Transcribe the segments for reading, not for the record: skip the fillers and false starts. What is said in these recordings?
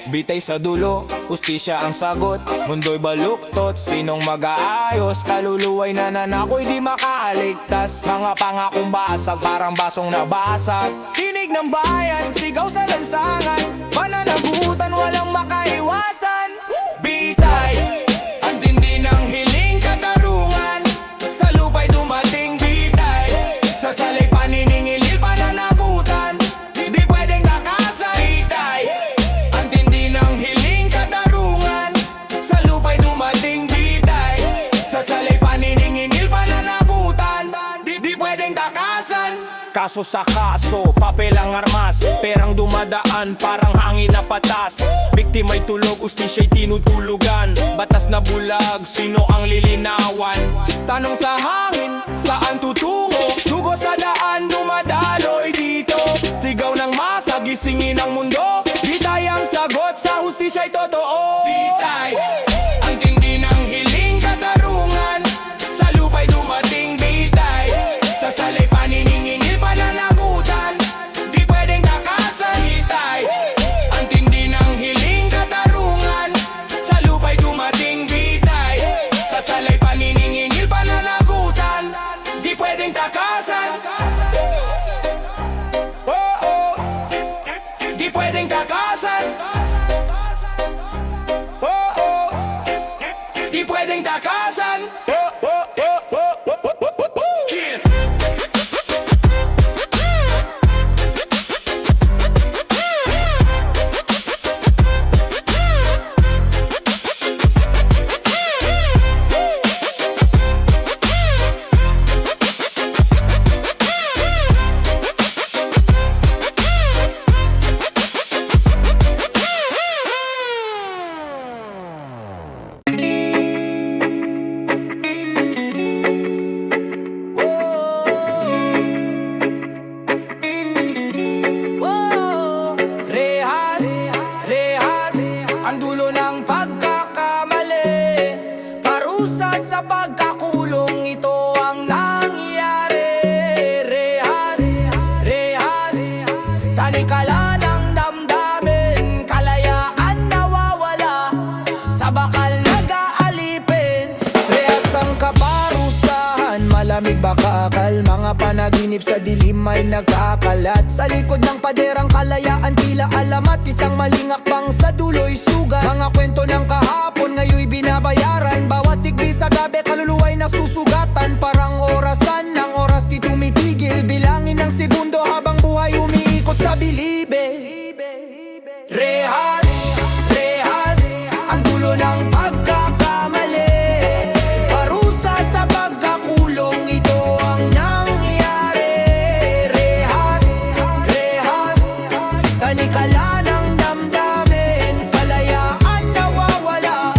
bitay sa dulo, ustisya ang sagot. Mundo'y baluktot, sinong mag-aayos? Kaluluway na nanakoy di makaaligtas. Mga pangakong basag, parang basong nabasag. Tinig ng bayan, sigaw sa lansangan. Pananagutan, walang makaiwasan. Bitay, ang tindi ng hiling katarungan. Sa lupa'y dumating bitay. Sa salay paniningilil, pananagutan. Di pwedeng takasan. Bitay, ang tindi ng hiling katarungan. Sa lupa'y dumating bitay. Sa salay paniningilil, pananagutan. Di pwedeng takasan. Kaso sa kaso, papel ang armas. Perang dumadaan, parang hangin na patas. Biktima'y tulog, ustisya'y tinutulugan. Batas na bulag, sino ang lilinawan? Tanong sa hangin, saan tutungo? Dugo sa daan, dumadaloy dito. Sigaw ng masa, gisingin ang mundo. Bitay ang sagot, sa hustisya'y totoo. Bitay, ang tindi ng hiling katarungan. Sa lupa'y dumating bitay. Sa salay paniningingil, pananagutan. Di pwedeng takasan. Bitay, ang tindi ng hiling katarungan. Sa lupa'y dumating bitay. Sa salay paniningingil, pananagutan. Di pwedeng takasan. Oh, oh. Di pwedeng takasan. Oh, oh. Di pwedeng takasan. Oh, oh, oh, oh, oh, oh, oh, oh, oh. Rehas, rehas, ang dulo ng pagkakamali. Parusa sa pagkakulong, ito ang nangyari. Rehas, rehas, tanikala ng damdamin. Kalayaan nawawala, sa bakal nag-aalipin. Rehas ang kaparusahan, malamig bakakal. Mga panaginip sa dilim ay nagkakalat. Sa likod ng paderang kalayaan, tila alamat. Isang maling akbang sa dulo'y sugat. Mga kwento ng kahapon, ngayon'y binabayaran. Bawat tigbi sa gabi, kaluluwa'y nasusugatan. Parang orasan, ng oras di tumitigil. Bilangin ng segundo habang buhay umiikot sa bilibe. Rehas, rehas, ang dulo ng pagkakamali. Parusa sa pagkakulong, ito ang nangyari. Rehas, rehas, tanikala ng damdamin. Kalayaan nawawala,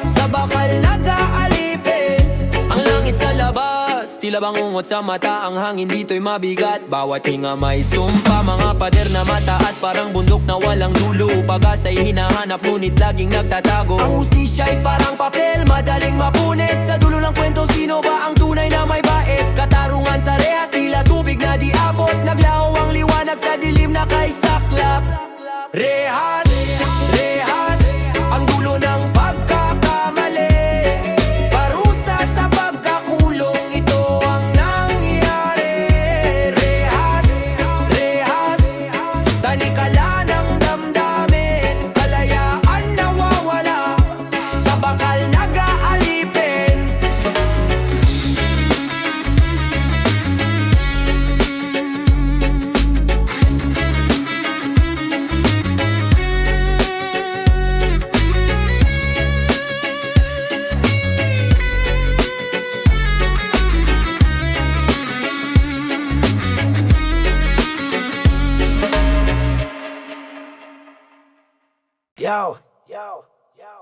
sa bakal nag-aalipin. Ang langit sa labas, tila bangungot sa mata. Ang hangin dito'y mabigat, bawat hinga may sumpa. Mga pader na mataas, parang bundok na walang dulo. Pag-asa'y hinahanap, ngunit laging nagtatago. Ang hustisya'y parang papel, madaling mapunit. Sa dulo ng kwento, sino ba ang tunay na may bait? Katarungan sa rehas, tila tubig na di abot. Naglaho ang liwanag sa dilim na kay saklap. Rehas, rehas, ang dulo ng pagkakamali. Parusa sa pagkakulong, ito ang nangyari. Rehas, rehas, tanikala ng damdamin. Kalayaan nawawala, sa bakal nag-aalipin. Yo, yo, yo.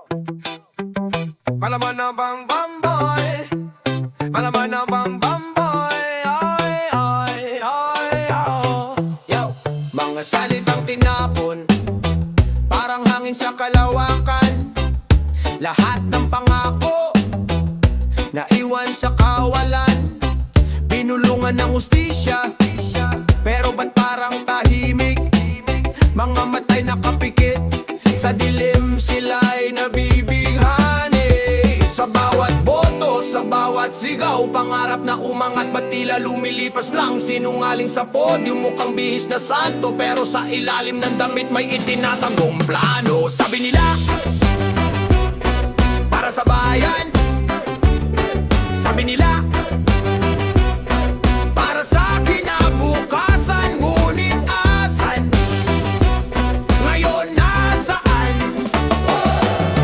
Malaman na bang bang boy, malaman na bang bang boy. Ay, ay, ay, oh. Yo, mga salitang tinapon, parang hangin sa kalawakan. Lahat ng pangako, naiwan sa kawalan. Binulungan ng hustisya, pero ba't parang tahimik? Mga matay nakapikit sa dilim. bawat sigaw. Pangarap na umangat, ba't tila lumilipas lang? Sinungaling sa podium, mukhang bihis na santo, pero sa ilalim ng damit may itinatagong plano. Sabi nila, para sa bayan. Sabi nila, para sa kinabukasan. Ngunit asan? Ngayon nasaan?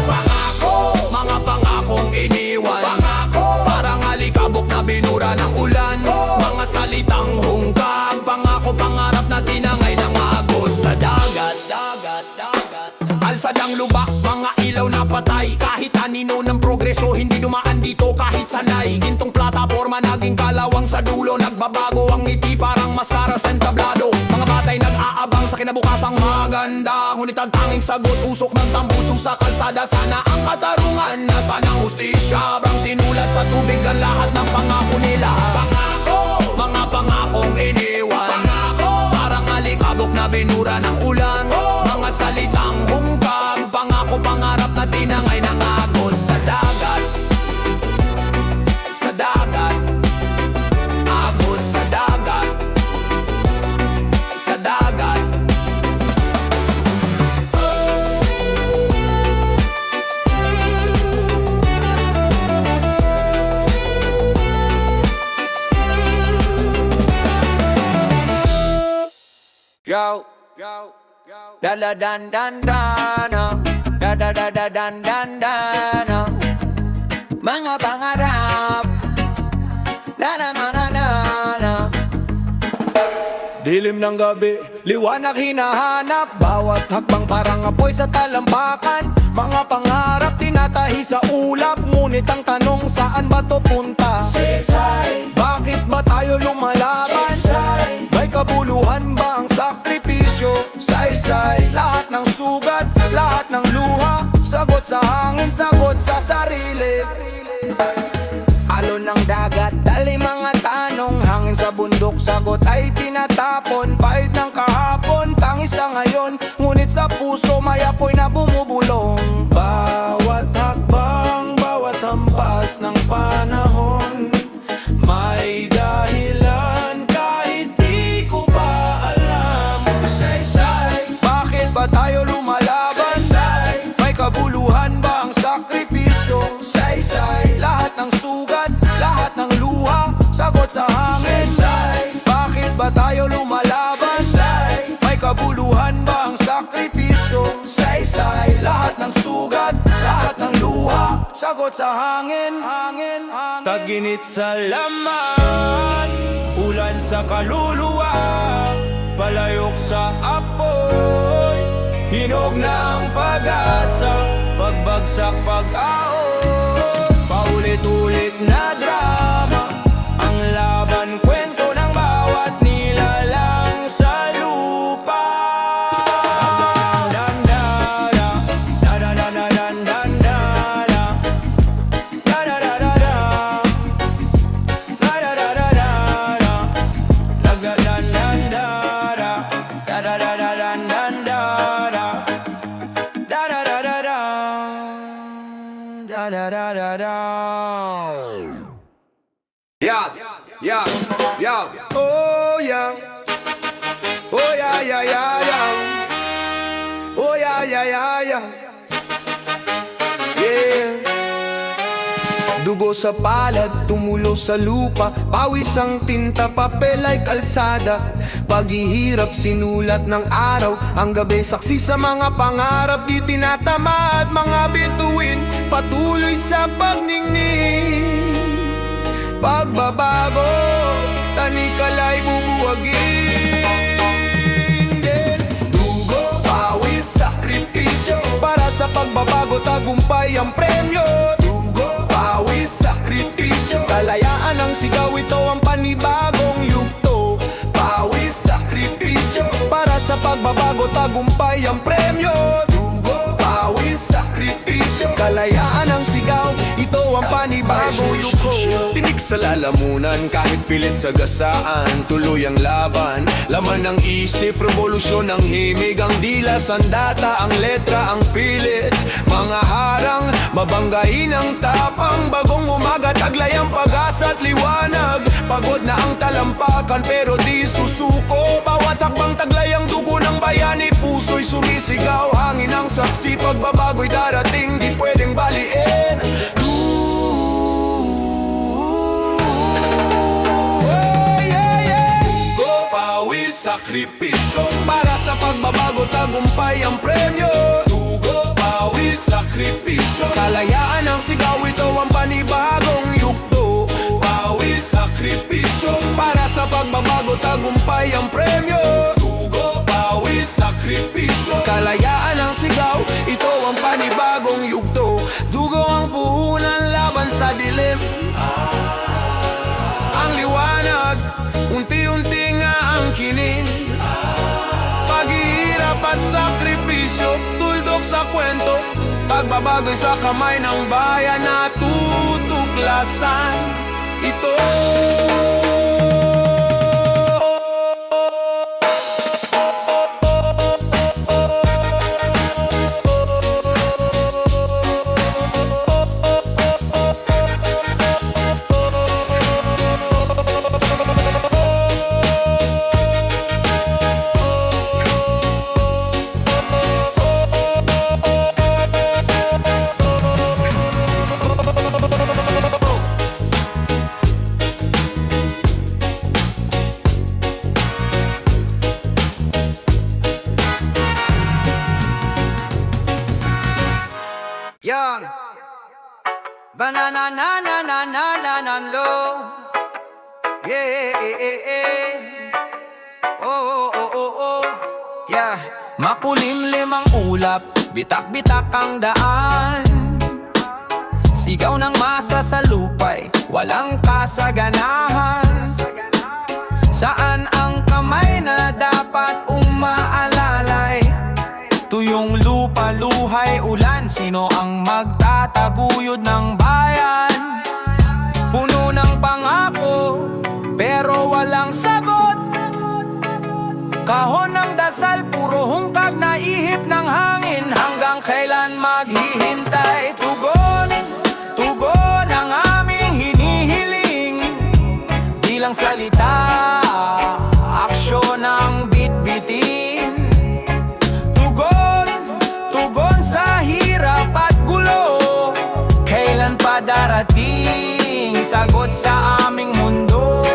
Pangako, mga pangakong iniwan. Pangako, parang alikabok na binura ng ulan. Mga salitang hungkag. Pangako, pangarap na tinangay ng agos sa dagat. Alsad ang lubak, mga ilaw na patay. Kahit anino ng progreso, hindi dumaan dito kahit sanay. Gintong plataforma, naging kalawang sa dulo. Nagbabago ang ngiti, parang maskara sa entablado. Mga batay nag-aabang sa kinabukasang maganda. Ngunit ang tanging sagot, usok ng tambutso sa kalsada. Sana ang katarungan, nasaan ang hustisya? Brang sinulat sa tubig ang lahat ng pangako nila. Pangako, mga pangakong iniwan. Pangako, parang alikabok na binura ng ulan. Mga salitang hungkag. Pangako, pangarap na tinangay ng agos sa dagat. Sa dagat. Agos sa dagat. Sa dagat. Yo, da da dan dan dan, da da da da dan dan dan. Mga pangarap, da da da da da. Dilim ng gabi, liwanag hinahanap. Bawat hakbang parang apoy sa talampakan. Mga pangarap tinatahi sa ulap. Ngunit ang tanong, saan ba to punta? Saysay, bakit ba tayo lumalaban? Saysay, may kabuluhan ba ang sakripisyo? Saysay, lahat ng sugat, lahat ng luha. Sagot sa hangin, sagot sa sarili. Alon ng dagat, dali mga tanong. Hangin sa bundok, sagot ay tinatapon. Pahit ng kahapon, tangis sa ngayon. Ngunit sa puso, may apoy na bumubulong. Bawat hakbang, bawat hampas ng panahon, may dahilan kahit di ko pa alam. Saysay, bakit ba tayo lumalaban? Saysay, may kabuluhan ba ang sakripisyo? Saysay, lahat ng sugat, lahat ng luha, sagot sa hangin. Saysay, bakit ba tayo lumalaban? Saysay, may kabuluhan ba ang sakripisyo? Saysay, lahat ng sugat, lahat ng luha, sagot sa hangin. Taginit sa laman, ulan sa kaluluwa, palayok sa apoy, hinog na ang pag-asa, pagbagsak pag-ahon. Paulit-ulit na drama, ang laban, kwento ng bawat nilalang sa lupa. Yeah. Oh yeah. Oh yeah, yeah, yeah, yeah. Oh yeah, yeah, yeah, yeah. Yeah. Dugo sa palad, tumulo sa lupa. Pawis ang tinta, papel ay kalsada. Paghihirap sinulat ng araw. Ang gabi saksi sa mga pangarap. Di tinatamad mga bituin, patuloy sa pagningning. Pagbabago, tanikala'y bubuwagin. Dugo, pawis, sakripisyo, para sa pagbabago, tagumpay ang premyo. Dugo, pawis, sakripisyo, kalayaan ang sigaw, ito ang panibagong yugto. Pawis, sakripisyo, para sa pagbabago, tagumpay ang premyo. Dugo, pawis, sakripisyo, kalayaan ang sigaw, ito ang panibagong yugto. Tinig sa lalamunan. Kahit pilit sa gasaan, tuloy ang laban. Laman ng isip, revolusyon ng himig. Ang dila, sandata, ang letra, ang pilit. Mga harang, babanggain ang tapang. Bagong umaga, taglay ang pag-asa at liwanag. Pagod na ang talampakan pero di susuko. Bawat hakbang taglay ang dugo ng bayani. Puso'y sumisigaw, hangin ang saksi. Pagbabago'y darating, di pwedeng baliin. Sakripisyo para sa pagbabago, tagumpay ang premyo. Dugo, pawis, sakripisyo. Kalayaan ang sigaw, ito ang panibagong yugto. Pawis, sakripisyo para sa pagbabago, tagumpay ang premyo. Dugo, pawis, sakripisyo. Kalayaan ang sigaw, ito ang panibagong yugto. Dugo ang puhunan laban sa dilim. Ang liwanag, unti-unti nga ang kinin. Paghihirap at sakripisyo, tuldok sa kwento. Pagbabago'y sa kamay ng bayan na tutuklasan ito. Yan banana na na na na na na lo. Oh oh oh oh oh. Yeah. Makulimlim ang ulap, bitak-bitak ang daan. Sigaw ng masa sa lupay, walang kasaganahan. Saan ang kamay na dapat umaalalay? Tuyong lupa, luhay, ulan. Sino ang magtataguyod ng bayan? Puno ng pangako, pero walang sagot. Kahon ng dasal, puro hungkag na ihip ng hangin. Hanggang kailan maghihintay? Tugon, tugon ang aming hinihiling. Di lang salita, aksyon ang bitbitin. Sa hirap at gulo, kailan pa darating sagot sa aming mundo?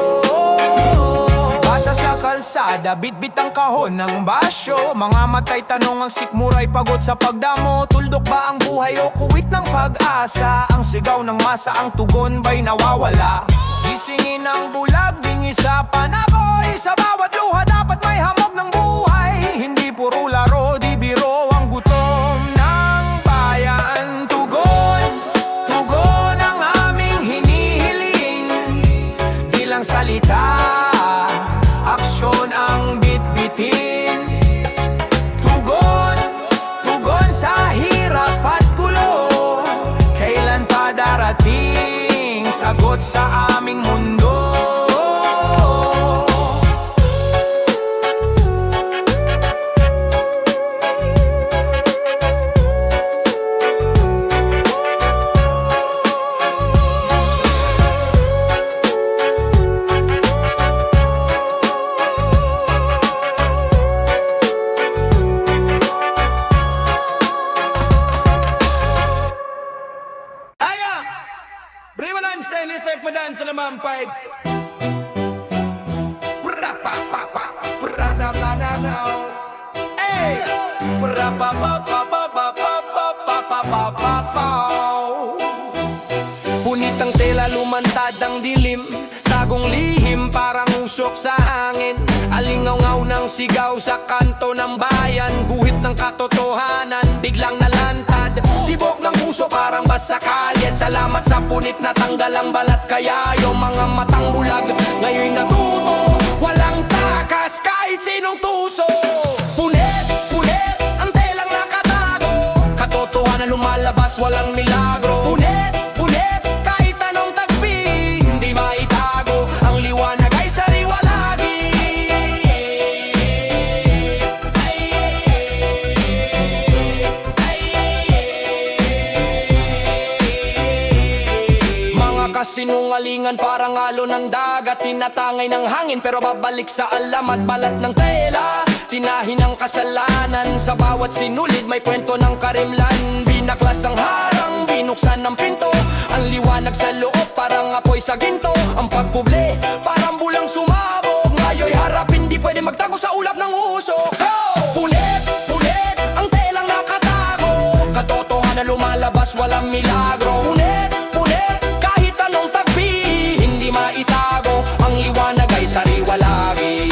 Bata sa kalsada, bitbit ang kahon ng basyo. Mga matay tanong ang sikmuray, pagod sa pagdamo. Tuldok ba ang buhay o kuwit ng pag-asa? Ang sigaw ng masa, ang tugon ba'y nawawala? Gisingin ang bulag, bingi sa panaboy. Sa bawat luha dapat may hamog ng buhay. Hindi puro laro, di biro ang gutom ng bayan. Tugon, tugon ang aming hinihiling. Di lang salita, aksyon ang bitbitin. Tugon, tugon sa hirap at gulo. Kailan pa darating sagot sa aming mundo? Sa naman fights. Hey! Punit ang tela, lumantad ang dilim. Tagong lihim, parang usok sa hangin. Alingaw-ngaw ng sigaw sa kanto ng bayan. Guhit ng katotohanan, biglang nalantad. Tibok ng puso, parang basa kalye. Salamat sa punit, natanggal ang balat. Kaya yung mga matang bulag ngayon natuto, walang takas kahit sinong tuso. Punit, punit, ang telang nakatago. Katotohanan lumalabas, walang milagro. Punit, punit, kahit anong tagpi, hindi kasinungalingan parang alon ng dagat. Tinatangay ng hangin pero babalik sa alam at balat ng tela. Tinahin ang kasalanan sa bawat sinulid, may kwento ng karimlan. Binaklas ang harang, binuksan ng pinto, ang liwanag sa loob parang apoy sa ginto. Ang pagkuble parang bulang sumabog, ngayo'y harapin di pwede magtago sa ulap ng usok. Punit, punit, ang telang nakatago, katotohanan lumalabas, walang milagro. Punit, punit, kahit anong tagpi, hindi maitago, ang liwanag ay sariwa lagi.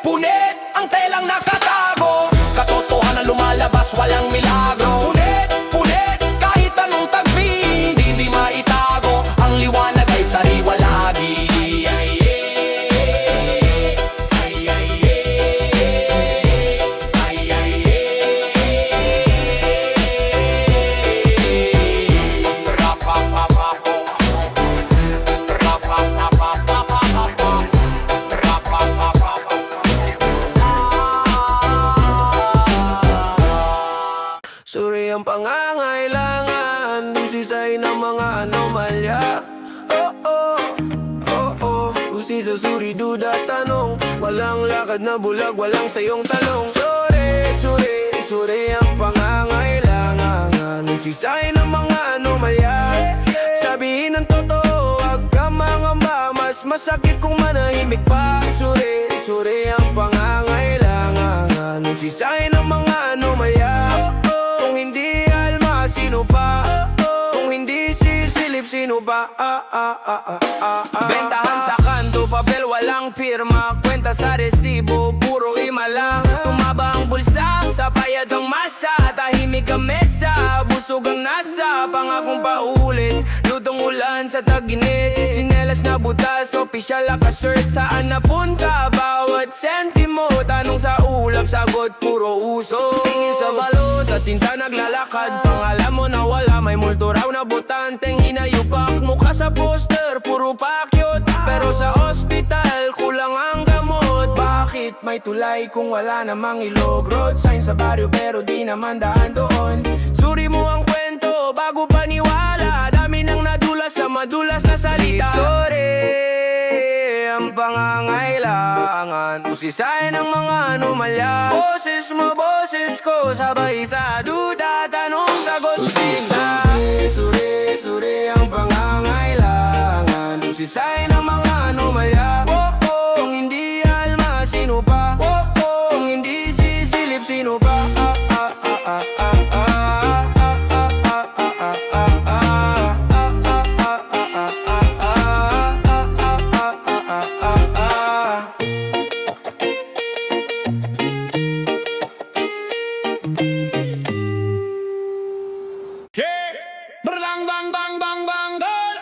Punit, ang telang nakatago, katotohanan lumalabas, walang milagro. Punit, punit, kahit anong tagpi, di maitago, ang liwanag ay sariwa lagi. Suri ang pangangailangan, usisay ng mga anomalya. Oh oh, oh oh, usi sa suri, duda, tanong. Walang lakad na bulag, walang sayong talong. Suri, suri, suri ang pangangailangan, usisay ng mga anomalya. Sabihin ang totoo, wag ka mangamba, mas masakit kung manahimik pa. Suri, suri ang pangangailangan, usisay ng mga anomalya. Kung hindi alma, sino pa? Kung hindi sisilip, sino ba? Bentahan sa kanto, papel, walang pirma. Kwenta sa resibo, puro imala. Tumaba ang bulsa, sa bayad ang masa. Tahimik ang mesa, busog ang nasa. Pangakong paulit, lutong ulan sa taginit. Sinelas na butas, opisyal naka-shirt. Saan napunta? Bawat sentimo, tanong sa ulap, sagot puro uso. Tingin sa balot at tinta naglalakad. Pangalan mo na wala, may multo raw na botanteng hinayupak. Mukha sa poster, puro pakyot. Pero sa ospital, kulang ang gamot. Bakit may tulay kung wala namang ilog? Road sign sa baryo pero di naman daan doon. Suri mo ang kwento bago paniwala. Dami nang nadulas sa madulas na salita. Sorry, ang pangangailangan, usisay ng mga anomalya. Boses mo, boses ko, sabay sa duda, tanong, sagot, tingsa. Suri, suri ang pangangailangan, usisay ng mga anomalya. Kung hindi alma, sino pa? Kung hindi sisilip, sino pa? Bang bang bang bang bang girl.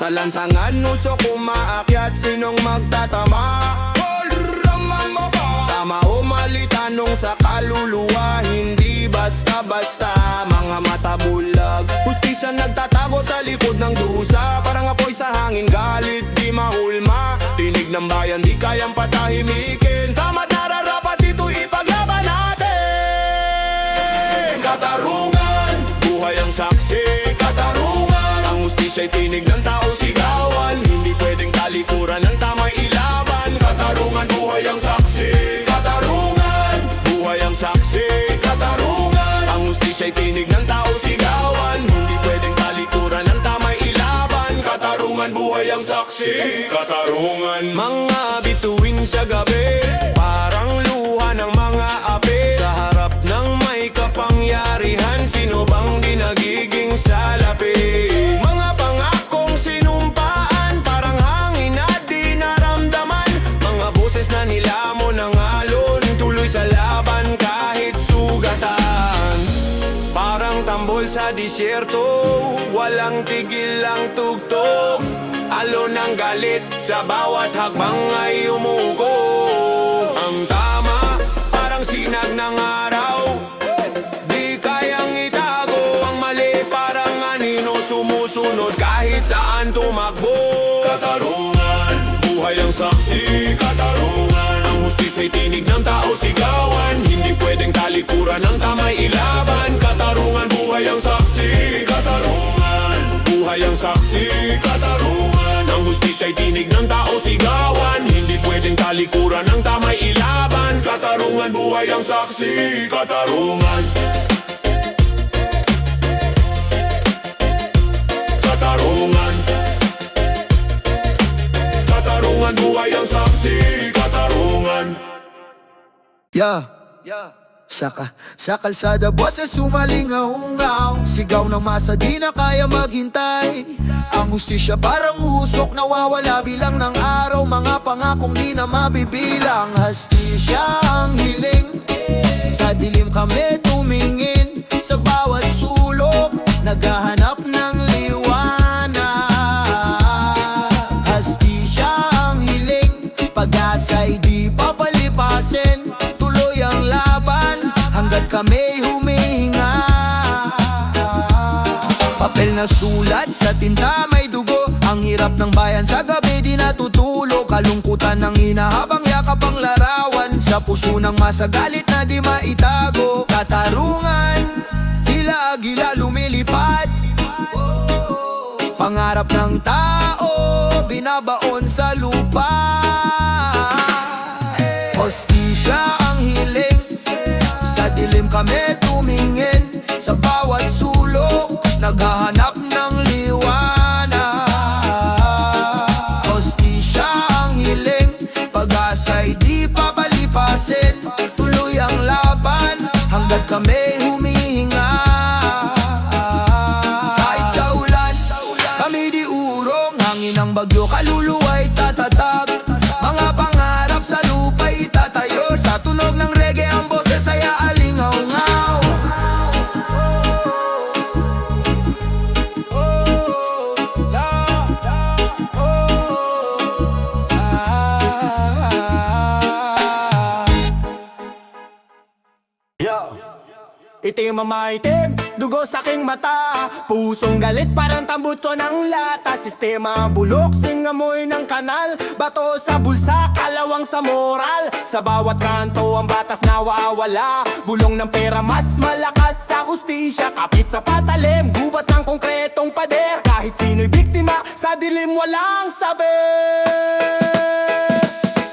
Sa lansangan, usok umaakyat, sinong magtatama? Tama o mali, tanong sa kaluluwa, hindi basta-basta. Mga mata bulag, hustisya nagtatago sa likod ng dusa. Parang apoy sa hangin, galit di mahulma. Tinig ng bayan, di kayang patahimikin. Tama't nararapat, ito ipaglaban natin. Katarungan, buhay ang saksi. Katarungan, ang hustisya'y tinig ng tao, sigawan. Hindi pwedeng talikuran ng tamay ilaban. Katarungan, buhay ang saksi. Katarungan, buhay ang saksi. Katarungan, ang hustisya'y tinig ng tao, sigawan. Hindi pwedeng talikuran ng tamay ilaban. Katarungan, buhay ang saksi. Katarungan, mga bituin sa gabi, parang luha ng mga api. Sa harap ng may kapangyarihan, sino bang di nagiging salapi? Mga pangakong sinumpaan, parang hangin na sa disyerto, walang tigil ang tugtog. Alon ng galit, sa bawat hakbang ay umuko. Ang tama, parang sinag ng araw, di kayang itago. Ang mali, parang anino sumusunod kahit saan tumakbo. Katarungan, buhay ang saksi. Katarungan, ang hustisa'y tinig ng tao sigawan. Hindi pwedeng talikuran ng tamay ilaban. Katarungan, buhay ang saksi. Katarungan, buhay ang saksi. Katarungan, ang hustisa'y tinig ng tao sigawan. Hindi pwedeng talikuran ng tamay ilaban. Katarungan, buhay ang saksi. Katarungan, katarungan, katarungan, buhay ang saksi. Katarungan. Sa kalsada, boses sumalingaw-ngaw. Sigaw ng masa, di na kaya maghintay. Ang hustisya parang usok, nawawala bilang ng araw. Mga pangakong di na mabibilang. Hastisya ang hiling, sa dilim kami tumingin. Sa bawat sulok, naghahanap ng liwanag. Hastisya ang hiling, pag-asa'y di papalipasin. Tuloy ang laban, hanggat kami humihinga. Papel na sulat, sa tinta may dugo. Ang hirap ng bayan sa gabi di natutulog. Kalungkutan ng hinahabang yakap ang larawan. Sa puso ng masagalit na di maitago. Katarungan, tila agila lumilipad. Pangarap ng tao, binabaon sa lupa. Hostisya ang hiling, sa dilim kami tumingin. Sa bawat sulok, naghahanap ng liwanag. Hostisya ang hiling, pag-asa'y di papalipasin. Tuloy ang laban, hanggat kami humihinga. Kahit sa ulan, kami di urong. Hangin ng bagyo, kaluluwa'y tatatag. Mga pangarap sa lupa'y itatayo. Sa tunog ng reggae, ang boses ay aalingaw-ngaw. Itim ang maitim, dugo sa aking mata. Pusong galit parang tambuto ng lata. Sistema bulok, singamoy ng kanal. Bato sa bulsa, kalawang sa moral. Sa bawat kanto ang batas nawawala. Bulong ng pera mas malakas sa hustisya. Kapit sa patalim, gubat ng konkretong pader. Kahit sino'y biktima, sa dilim walang sabi.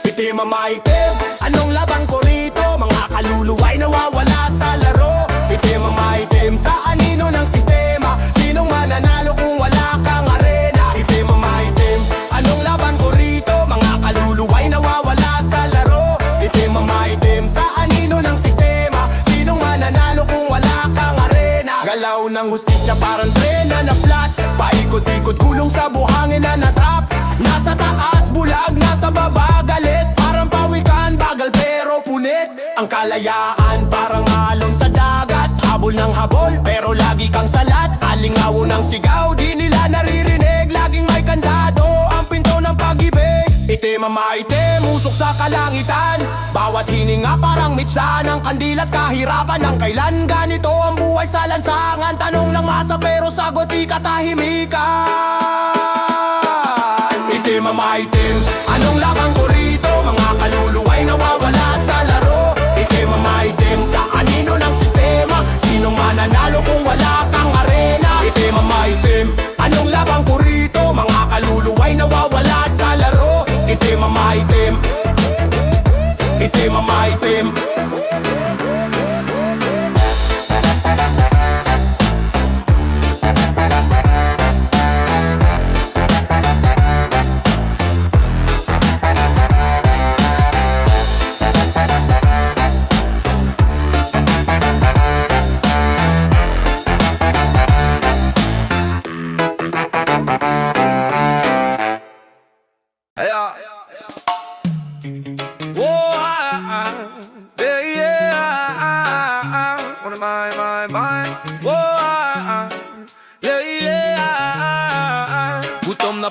Itim ang maitim, anong labang ko rito? Mga kaluluwa'y nawawala sa laro. Itim ang maitim, sa anino ng sistema. Sinong mananalo kung wala kang arena? Itim ang maitim, anong laban ko rito? Mga kaluluwa'y nawawala sa laro. Itim ang maitim, sa anino ng sistema. Sinong mananalo kung wala kang arena? Galaw ng hustisya parang tren na na-flat. Paikot-ikot gulong sa buhangin na natrap. Nasa taas, bulag, nasa baba, galit. Parang pawikan, bagal pero punit. Ang kalayaan parang alon sa dagat. Habol ng habol, pero lagi kang salat. Alingaw ng sigaw, di nila naririnig. Laging may kandado, ang pinto ng pag-ibig. Itim ang maitim, usok sa kalangitan. Bawat hininga parang mitsa ng kandila at kahirapan. Ng kailan ganito ang buhay sa lansangan. Tanong ng masa pero sagot di katahimikan. Itim ang maitim, anong labang ko rito? Mga kaluluwa'y nawawala sa laro. Itim ang maitim, sa anino ng sistema. Sinong mananalo kung wala kang arena? Itim ang maitim, anong labang ko rito? Mga kaluluwa'y nawawala sa laro. Itim ang maitim, itim ang maitim.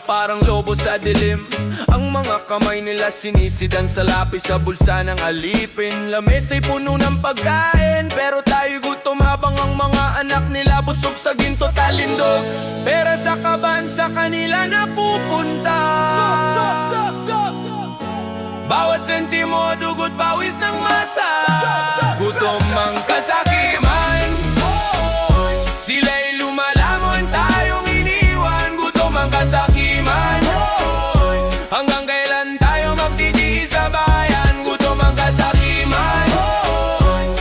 parang lobo sa dilim. Ang mga kamay nila sinisidan sa lapis sa bulsa ng alipin. Lamesa ay puno ng pagkain, pero tayo gutom habang ang mga anak nila busog sa ginto talindog. Pera sa kaban sa kanila napupunta. Bawat sentimo dugot pawis ng masa. Gutom ang kasakiman, sila'y lumalamon tayong iniwan. Gutom ang kasakiman, hanggang kailan tayo magtitiis sa bayan. Gutom ang kasakiman,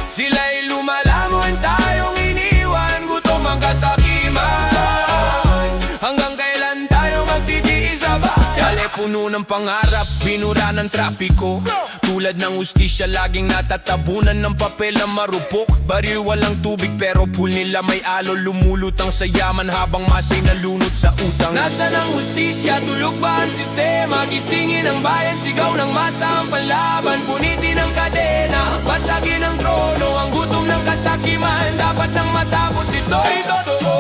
sila'y lumalamon tayong iniwan. Gutom ang kasakiman, hanggang kailan tayo magtitiis sa bayan. Yali puno ng pangarap, binura ng trapiko. Tulad ng ustisya, laging natatabunan ng papel na marupok. Baril walang tubig pero pool nila may alo. Lumulutang sa yaman habang masay nalunod sa utang. Nasaan ang ustisya? Tulog ba ang sistema? Gisingin ang bayan, sigaw ng masa ang panlaban. Punitin ang kadena, basagin ang trono. Ang gutom ng kasakiman, dapat nang matapos ito'y totoo.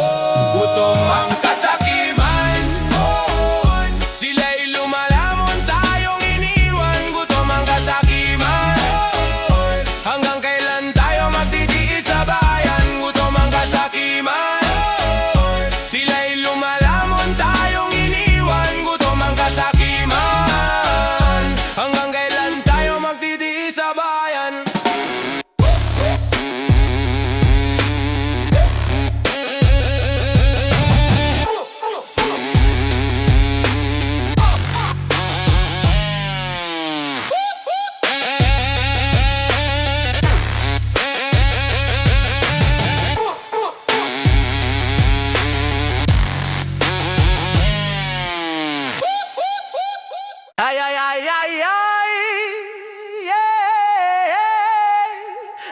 Gutom ang kasakiman, sila'y lumalamon tayong iniwan. Gutom ang kasakiman, hanggang kailan tayo magtitiis sa bayan. Gutom ang kasakiman, sila'y lumalamon tayong iniwan. Gutom ang kasakiman, hanggang kailan tayo magtitiis sa bayan. Ay, ay, ay, ay, ay, yeah.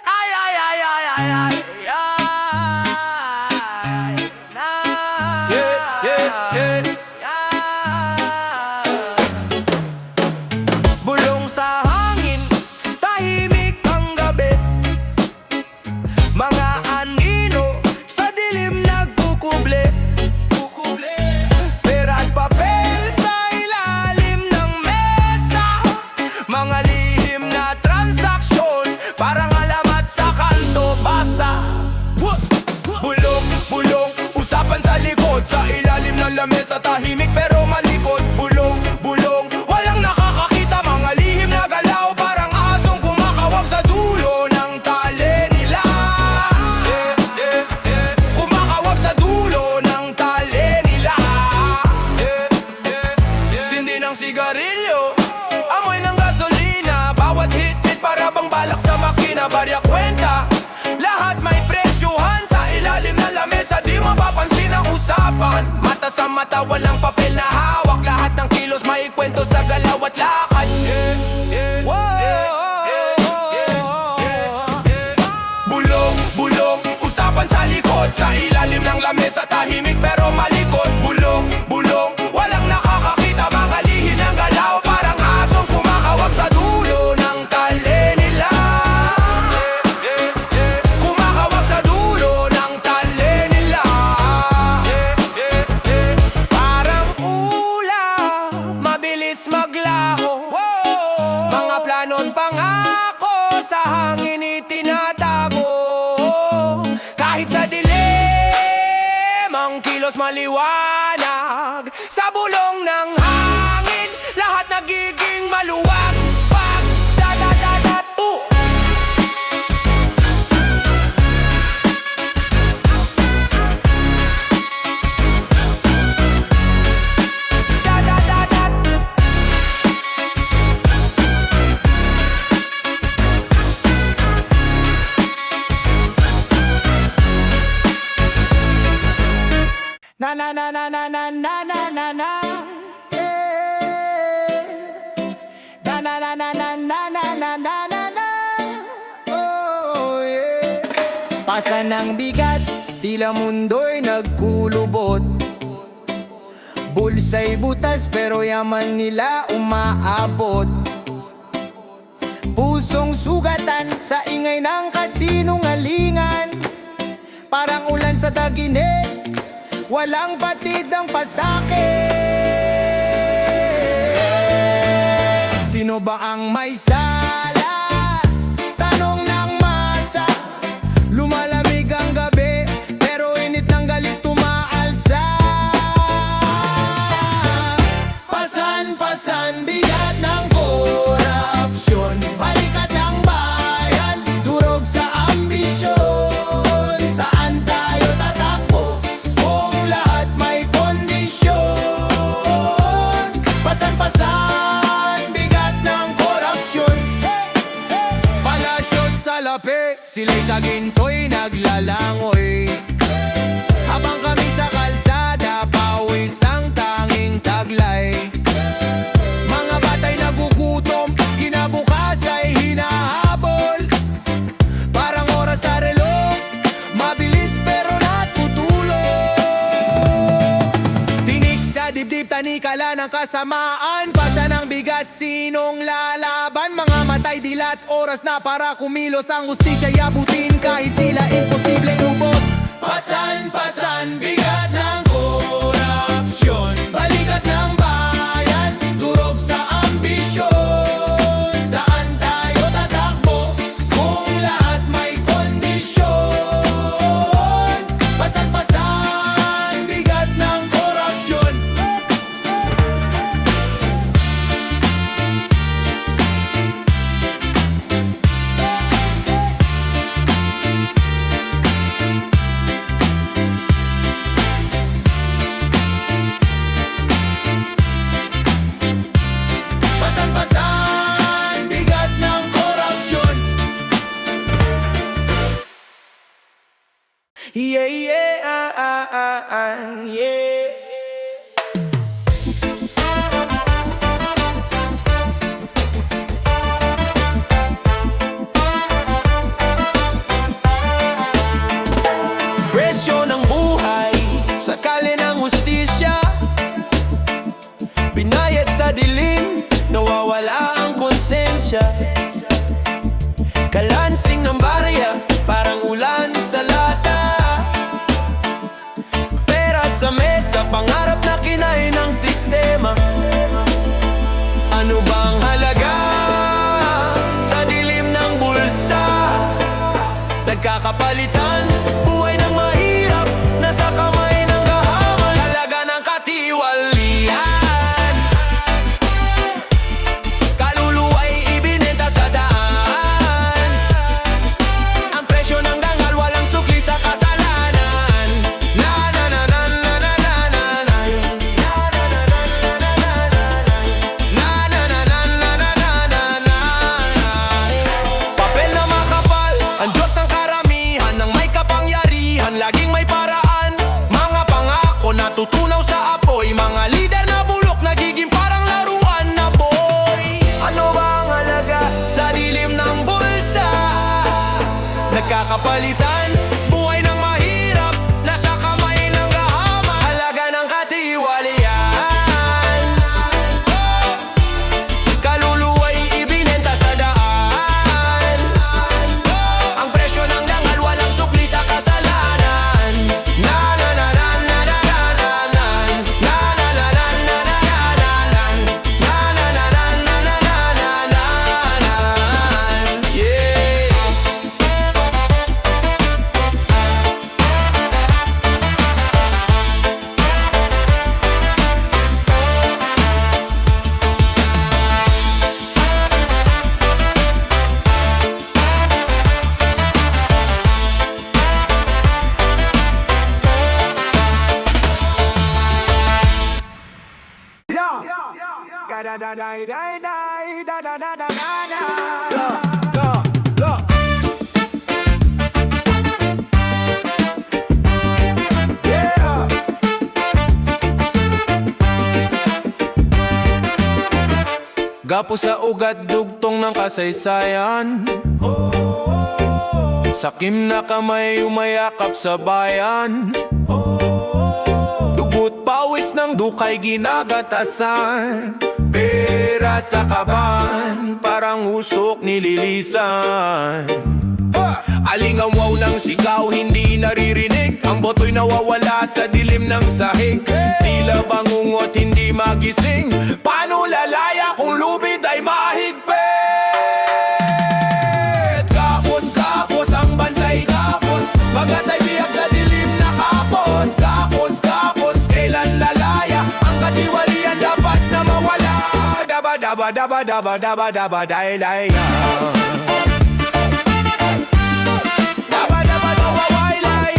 Ay, ay, ay, ay, ay, ay, ay, na. Bulong sa hangin, tahimik ang gabi. Mga anino sa dilim nagkukuble. Pera at papel sa ilalim ng mesa. Mga lihim na transaksyon, parang alamat sa kanto basa. Bulong, bulong, usapan sa likod. Sa ilalim ng lamesa, tahimik pero malikot. Bulong, bulong, walang nakakakita. Mga lihim na galaw, parang asong kumakawag sa dulo ng tali nila. Kumakawag sa dulo ng tali nila. Sindi ng sigarilyo, amoy ng gasolina. Bawat hit-hit para bang balak sa makina. Barya kwenta, lahat may presyuhan. Sa ilalim ng lamesa, di mapapansin ang usapan. Mata sa mata, walang papel na hawak. Lahat ng kilos may kwento sa galaw at lakad. Bulong, bulong, usapan sa likod. Sa ilalim ng lamesa, tahimik pero malikot. Bulong, bulong, walang nakakakita. Mga lihim ng galaw, parang asong kumakawag sa dulo ng tali nila. Kumakawag sa dulo ng tali nila. Parang ulam, mabilis maglaho. Mga plano't pangako sa hangin itinatago. Kahit sa dilim, ang kilos maliwanag. Sa bulong ng hangin, lahat nagiging maluwag. Pag da da da da da da da da. Na na na na na na na na na na. Yeah. Na na na na na na na na na na na. Oh yeah. Pasan ng bigat, tila mundo'y nagkulubot. Bulsa'y butas pero yaman nila umaabot. Pusong sugatan sa ingay ng kasinungalingan. Parang ulan sa daginig, walang batid ang pasakit. ba ang may sala? Tanong ng masa. Lumalamig ang gabi, pero init ng galit tumaalsa. Pasan-pasan, bigat ng korupsyon, balikat ng bayan, durog sa ambisyon. Saan tayo tatakbo kung lahat may kondisyon? Pasan-pasan, bigat ng korupsyon. Palasyot sa lapi, sila'y sa ginto'y naglalangoy. Habang kami sa kalsada, pawis ang tanging taglay. Mga batay nagugutom, kinabukas ay hinahabol. Parang oras sa relo, mabilis pero natutulog. Tinik sa dibdib, tanikala ng kasamaan. Pasa ng bigat, sinong lalaban? Mga matay, dilat, oras na para kumilos. Ang hustisya yabutin kahit tila imposibleng lubos. Pasan-pasan, bigat ng korupsyon, balikat ng bayan, durog sa ambisyon. Saan tayo tatakbo kung lahat may kondisyon? Pasan-pasan, bigat ng korupsyon. Pasan-pasan, bigat ng korupsyon. Yeah, yeah, yeah. Presyo ng buhay, sakali ng hustisya, binayad sa dilim, nawawala ang konsensya. Kalansing ng barya, parang ulan sa lata. Pera sa mesa, pangarap na kinain ng sistema. Ano bang halaga sa dilim ng bulsa? Nagkakapalitan, buhay ng mahirap, nasa kamay ng gahaman. Halaga ng katiwalian, kaluluwa'y ibinenta sa daan. Ang presyo ng dangal, walang sukli sa kasalanan. Na na na na na na na na na. Na na na na na na na na. Na na na na na na na na. Papel na makapal, ang Diyos ng karamihan, ng may kapangyarihan, laging may paraan. Mga pangako natutunaw sa apoy, mga lider na bulok, nagiging parang laruan na boy. Ano ba ang halaga sa dilim ng bulsa? Nagkakapalitan, buhay ng mahirap, nasa kamay ng gahaman. Halaga ng katiwalian, kaluluwa'y ibinenta sa daan. Ang presyo ng dangal, walang sukli sa kasalanan. Na na na na na na na na na. Na na na na na na na na na. Na na na na na na na na na. Yeah. Gapo sa ugat, dugtong ng kasaysayan. Sakim na kamay, umayakap sa bayan. Dugot pawis ng dukay, ginagatasan. Pera sa kaban, parang usok nililisan. Alingaw ng sigaw, hindi naririnig. Ang boto'y nawawala sa dilim ng sahig. Tila bangungot, hindi magising. Paano lalaya kung lubid ay mahigpit? daba daba daba daba daba daba day day Daba daba daba way lay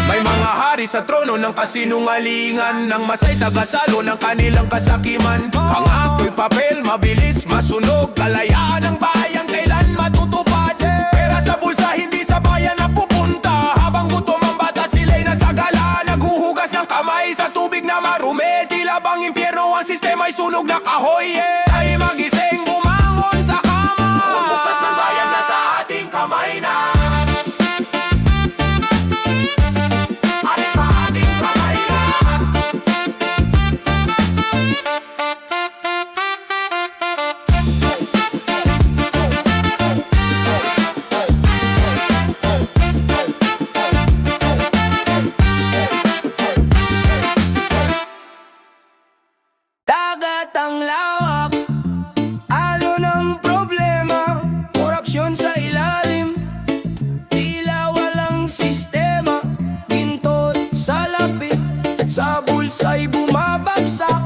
May mga hari sa trono ng kasinungalingan Nang masay tagasalo ng kanilang kasakiman Pangako'y papel, mabilis, masunog Kalayaan ng bayan, kailan matutupad Pera sa bulsa, hindi sa bayan napupunta Habang gutom ang bata, sila'y nasagala Naghuhugas ng kamay sa tubig na marumi Tila bang impyerno ang sistema'y sunog na kahoy Ay magising, bumangon sa kama Ang bukas ng bayan na sa ating kamay na Dagat ang lawak, alo ng problema, korupsyon sa ilalim, tila walang sistema, gintot sa lapit, sa bulsa'y bumabagsak,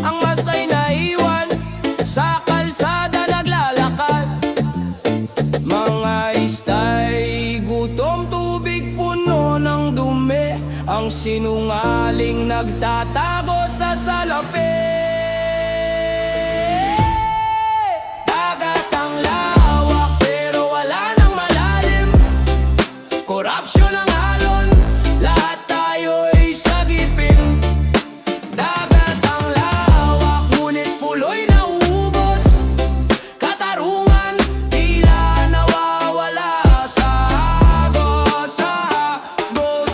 ang masay na iwan, sa kalsada naglalakad, mga istay, gutom, tubig, puno ng dumi, ang sinungaling nagtatago sa salapi. Dagat ang lawak pero wala nang malalim. Korupsyon ang alon, lahat tayo'y sagipin. Dagat ang lawak, ngunit puloy na ubos. Katarungan, tila nawawala sa agos, sa agos.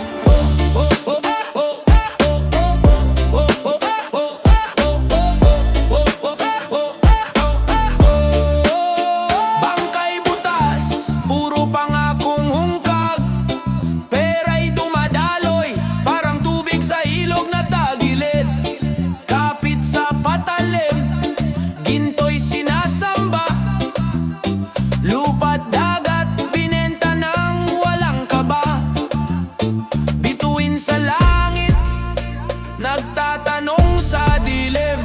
Bangkay butas, puro pangakong hungkag. Pera'y dumadaloy, parang tubig sa ilog na tagilid. Kapit sa patalim, ginto'y sinasamba. Lupa't dagat, binenta ng walang kaba. Bituin sa langit, nagtatanong sa dilim.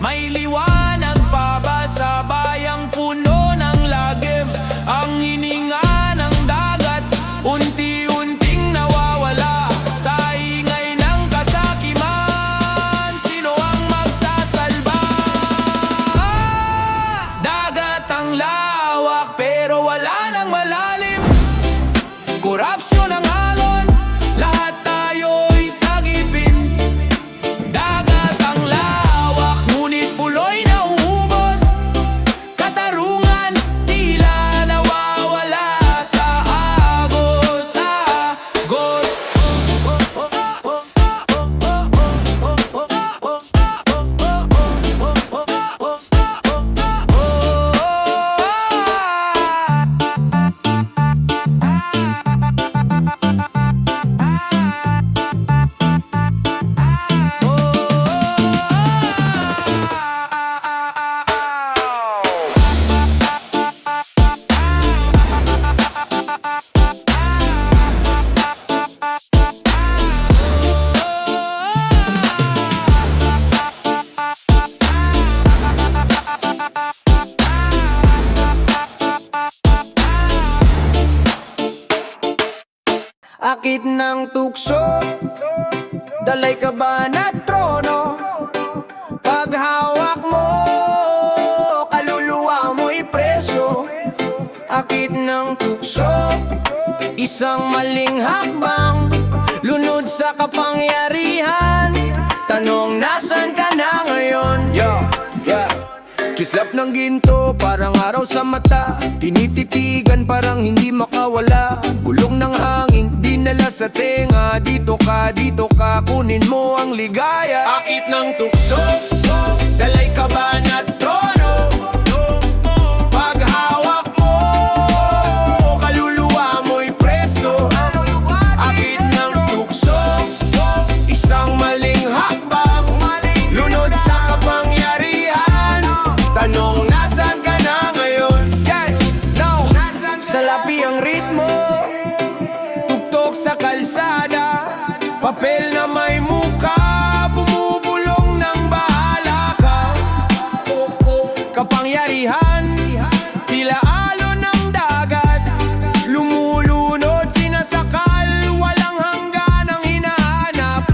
May liwanag pa ba sa bayang puno ng lagim? Ang hininga ng dagat, unti-unting nawawala. Sa ingay ng kasakiman, sino ang magsasalba? Dagat ang lawak pero wala nang malalim. Korupsyon ang alon, lahat tayo'y sagipin. Dagat ang lawak, ngunit puloy na ubos. Katarungan, tila nawawala sa agos, sa agos. Akit ng tukso, dalay ka ba na trono? Paghawak mo, kaluluwa mo'y preso. Akit ng tukso, isang maling hakbang, lunod sa kapangyarihan. Tanong, nasan ka na ngayon? Kislap ng ginto, parang araw sa mata. Tinititigan, parang hindi makawala. Bulong ng hangin, dinala sa tenga. Dito ka, kunin mo ang ligaya. Akit ng tukso, dalay ka ba na trono? Paghawak mo, kaluluwa mo'y preso. Akit ng tukso, isang maling hakbang, lunod sa kapangyarihan. Tanong, nasan ka na ngayon? Salapi ang ritmo, tuktok sa kalsada. papel na may muka, bumubulong ng bahala ka. Kapangyarihan, tila alon ng dagat, lumulunod, sinasakal, walang hangganang hinahanap.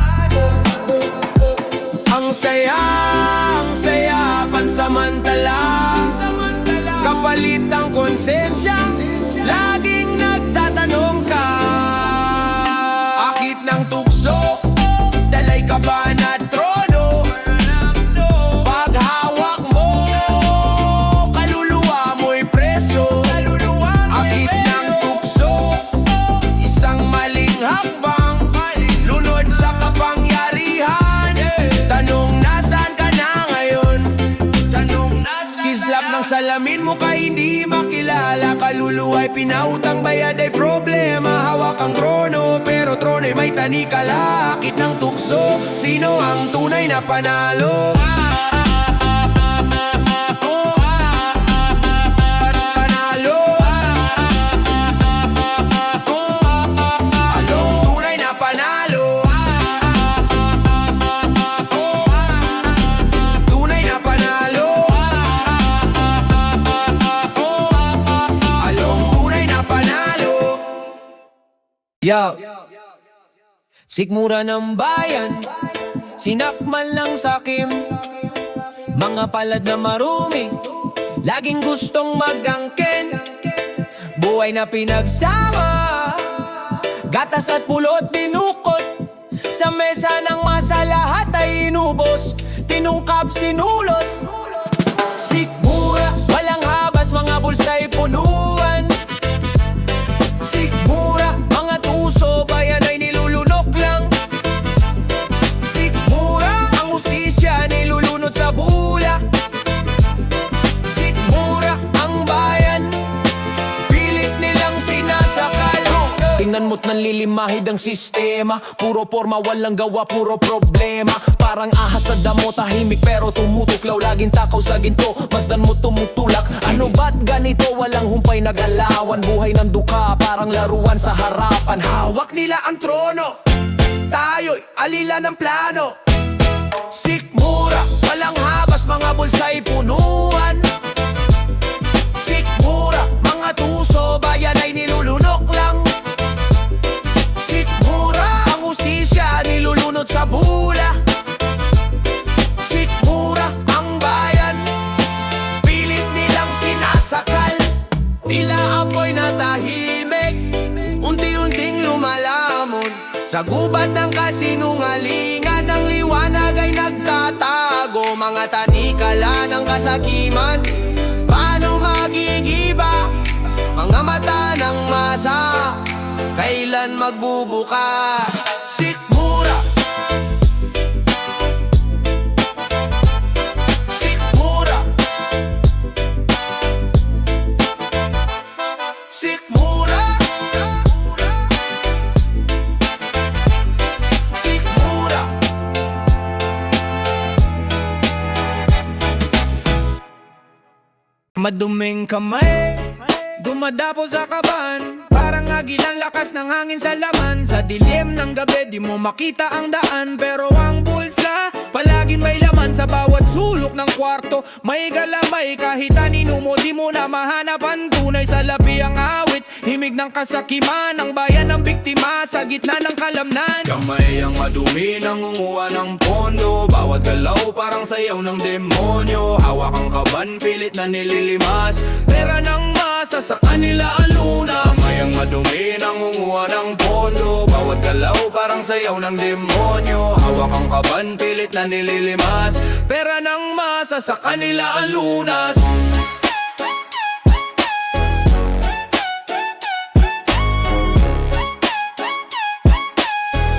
Ang saya, pansamantala, kapalit ang konsensya, laging nagtatanong ka. Akit ng tukso, dalay kaban at trono, paghawak mo, kaluluwa mo'y preso. Akit ng tukso, isang maling hakbang, lunod sa kapangyarihan. Tanong nasaan ka na ngayon? Kislap ng salamin mo ka hindi makilala, kaluluwa'y pinautang, bayad ay problema. Hawak ang trono pero trono'y may tanikala. Akit ng tukso, sino ang tunay na panalo? Panalo. Along tunay na panalo. Tunay na panalo. Along tunay na panalo. Yo, sikmura ng bayan, sinakmal lang sakim. Mga palad na marumi, laging gustong magangkin. Buhay na pinagsama, gatas at pulot dinukot. Sa mesa ng masa lahat ay inubos, tinungkap sinulot. Sikmura, walang habas, mga bulsa'y punuan. Sikmura, mga tuso, bayan ay nilulunok lang. Sikmura, ang hustisya nilulunod sa bula. Sikmura, ang bayan, pilit nilang sinasakal. Tingnan mo't nanlilimahid ang sistema, puro forma, walang gawa, puro problema. Parang ahas sa damo, tahimik pero tumutuklaw, laging takaw sa ginto, masdan mo tumutulak. Ano ba't ganito, walang humpay na galawan, buhay ng duka, parang laruan sa harapan. Hawak nila ang trono, tayo'y alila ng plano. Sikmura, walang habas, mga bulsa'y punuan. Sikmura, mga tuso, bayan ay nilulunok lang. Sikmura, ang hustisya nilulunod sa bula. Sikmura, ang bayan, pilit nilang sinasakal. Tila apoy na tahimik, unti-unting lumalamon. Sa gubat ng kasinungalingan, ang liwanag ay nagtatago. Mga tanikala ng kasakiman, paano magigiba? Mga mata ng masa, kailan magbubuka? Sikmura, sikmura, sikmura, sikmura. Maduming kamay, dumadapo sa kaban, parang agilang lakas ng hangin sa laman. Sa dilim ng gabi di mo makita ang daan, pero ang bulsa palaging may laman. Sa bawat sulok ng kwarto may galamay, kahit anino mo di mo na mahanapan. Tunay sa labi ang awit, himig ng kasakiman, ang bayan ng biktima sa gitna ng kalamnan. Kamay ang madumi, nangunguha ng pondo, bawat galaw parang sayaw ng demonyo. Hawak ang kaban, pilit na nililimas, pera ng masa sa kanila ang lunas. Kamay ang madumi, nangunguha ng pondo, bawat galaw parang sayaw ng demonyo. Hawak ang kaban, pilit na nililimas, pera ng masa sa kanila ang lunas.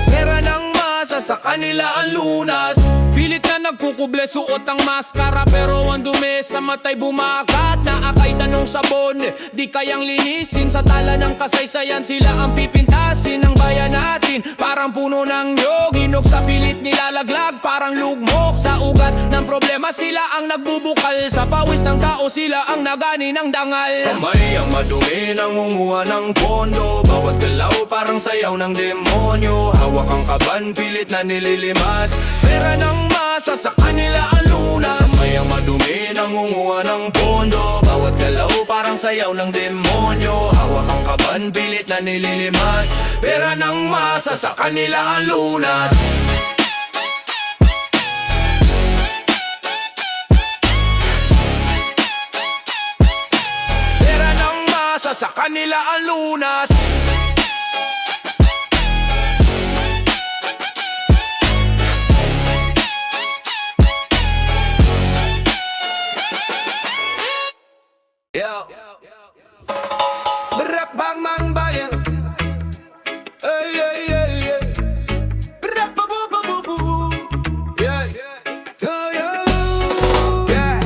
Pera ng masa sa kanila ang lunas. Pilit na nagkukuble, suot ang maskara, pero ang dumi sa matay bumakat. Naakay tanong sabon, di kayang linisin. Sa tala ng kasaysayan sila ang pipintasin ng bayan natin. Parang puno ng yog, hinog sa pilit nilalaglag. Parang lugmok sa ugat ng problema, sila ang nagbubukal. Sa pawis ng tao sila ang nagani ng dangal. Kamay ang madumi, nangunguha ng pondo. Bawat galaw parang sayaw ng demonyo. Hawak ang kaban, pilit na nililimas. Pera ng masa sa kanila ang lunas. Kamay ang madumi, nangunguha ng pondo. Bawat galaw parang sayaw ng demonyo. Hawak ang kaban, pilit na nililimas. Pera ng masa sa kanila ang lunas. Pera ng masa sa kanila ang lunas. Brak bang mang bayan. Ay ay ay ay. Brak ba bu bu bu bu. Yeah. Yeah.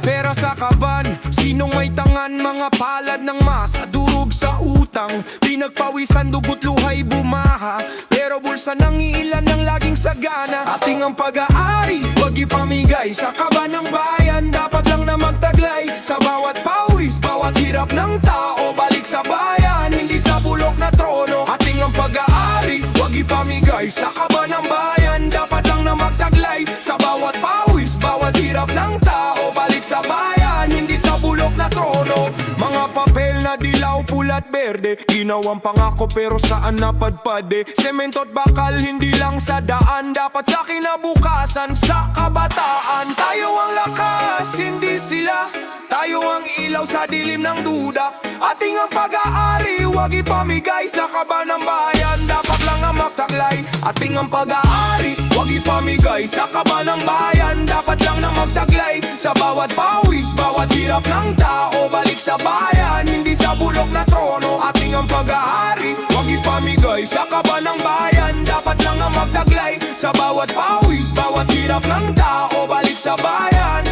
Pero sa kaban, sinong may tangan, mga palad ng masa, durog sa utang, pinagpawisan, dugot, luhay, bumaha. Pero bulsa ng ilan ang laging sagana. Ating ang pag-aari, wag ipamigay sa kaban ng bayan. Dapat lang na magtaglay sa bawat pawis, bawat hirap ng tao. Balik sa bayan, hindi sa bulok na trono. Ating ang pag-aari, wag ipamigay sa kaban ng bayan. Dapat lang na magtaglay sa bawat pawis, bawat hirap ng tao. Balik sa bayan, hindi sa bulok na trono. Mga papel na dilaw, pulat, berde, ginawang pangako pero saan napadpad eh. Semento at bakal, hindi lang sa daan. Dapat sa kinabukasan, sa kabataan. Tayo ang lakas, hindi sila. Tayo ang ilaw sa dilim ng duda. Ating ang pag-aari, wag ipamigay sa kaban ng bayan. Dapat lang ang magtaglay. Ating ang pag-aari, wag ipamigay sa kaban ng bayan. Dapat lang na magtaglay sa bawat pawis, bawat hirap ng tao. Balik sa bayan, hindi sa bulok na trono. Ating ang pag-aari, wag ipamigay sa kaban ng bayan. Dapat lang ang magtaglay sa bawat pawis, bawat hirap ng tao. Balik sa bayan.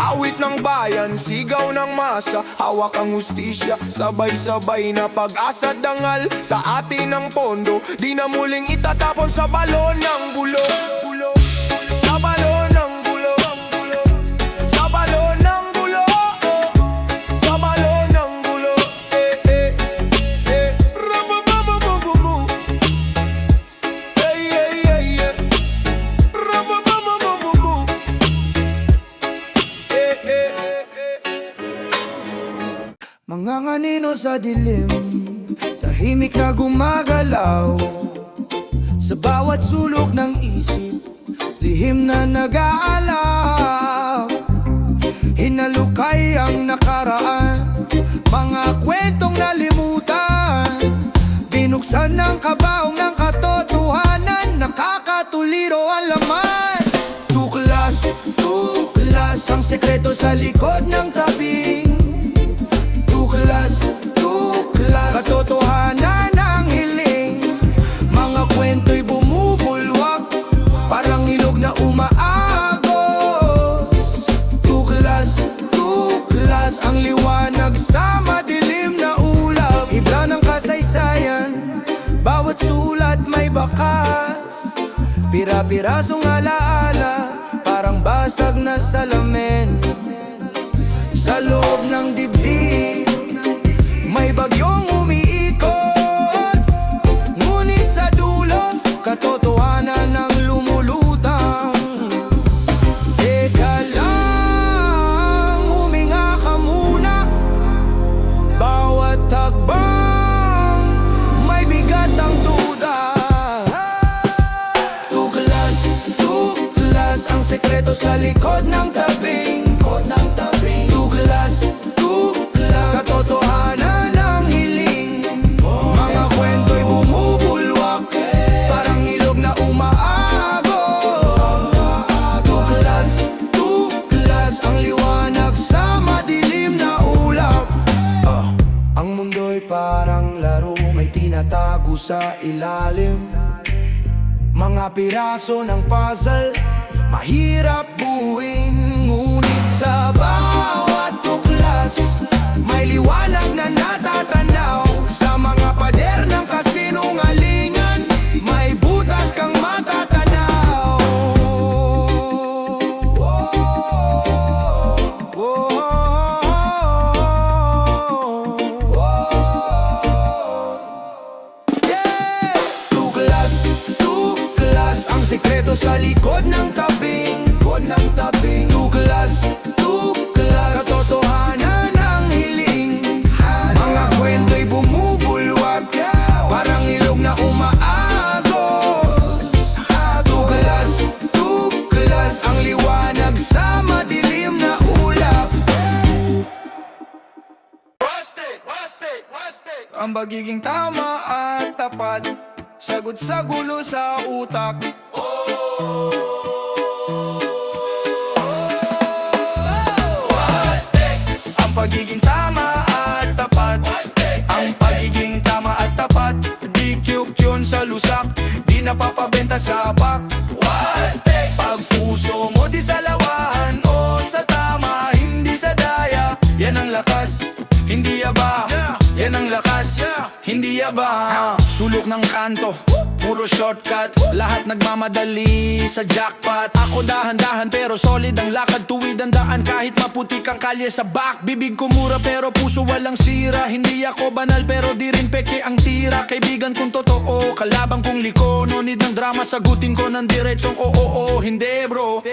Awit ng bayan, sigaw ng masa, hawak ang hustisya, sabay-sabay na pag-asa dangal sa atin ng pondo. Di na muling itatapon sa balon ng bulok. Sa balon ng bulok. Sa balon ng bulok. Sa balon ng bulok. Rabababababu. Hey, hey, hey, hey. Rabababababu. Mga nganino sa dilim, tahimik na gumagalaw. Sa bawat sulok ng isip, lihim na nag-aalab. Hinalukay ang nakaraan, mga kwentong nalimutan. Binuksan ng kabaong ng katotohanan, nakakatuliro ang laman. Tuklas, tuklas ang sekreto sa likod ng tabing. Tuklas, tuklas, katotohanan ang hiling. Mga kwento'y bumubulwak, parang ilog na umaagos. Tuklas, tuklas, ang liwanag sa madilim na ulap. Hibla ng kasaysayan, bawat sulat may bakas. Pira-pirasong alaala, parang basag na salamin. Sa loob ng dibdib, may bagyong umiikot. Ngunit sa dulo, katotohanan ang lumulutang. Teka lang, huminga ka muna. Bawat tagbang, may bigat ang duda. Tuklas, tuklas, ang sekreto sa likod ng tabing. Tuklas, tuklas, katotohanan ang hiling. Mga kwento'y bumubulwak, parang ilog na umaagos. Tuklas, tuklas, ang liwanag sa madilim na ulap. Ang mundo'y parang laro, may tinatago sa ilalim. Mga piraso ng puzzle, mahirap buuin. Ngunit sa bawat tuklas, may liwanag na natatanaw. Sa mga pader ng kasinungalingan, may butas kang matatanaw. Yeah! Tuklas, tuklas, ang sikreto sa likod ng tabing. Tuklas, tuklas, katotohanan ng hiling. Mga kwento'y bumubulwag, parang ilog na umaagos. Tuklas, tuklas, ang liwanag sa madilim na ulap. Ang pagiging tama at tapat, sagot sa gulo sa utak. Ang pagiging tama at tapat, ang pagiging tama at tapat, di kyukyon sa lusak, di napapabenta sa bak. Pag puso mo di sa lawahan o sa tama, hindi sa daya, yan ang lakas, hindi yaba. Yan ang lakas, hindi yaba. Sulok ng kanto, puro shortcut, lahat nagmamadali sa jackpot. Ako dahan-dahan pero solid ang lakad, tuwid ang daan kahit maputik ang kalye sa back. Bibig ko mura pero puso walang sira, hindi ako banal pero di rin peke ang tira. Kaibigan kong totoo, kalabang kong liko, no need ng drama, sagutin ko ng diretsong oo. Hindi bro,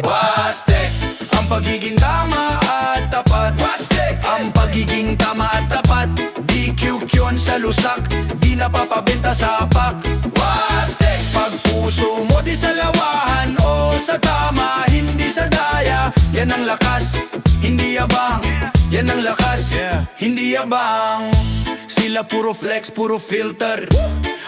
Wastek, ang pagiging tama at tapat. Ang pagiging tama at tapat, di kyukyon sa lusak, di napapabenta sa pak. Pag puso mo di sa lawahan o sa tama, hindi sa daya, yan ang lakas, hindi yabang. Yan ang lakas, hindi yabang. Sila puro flex, puro filter,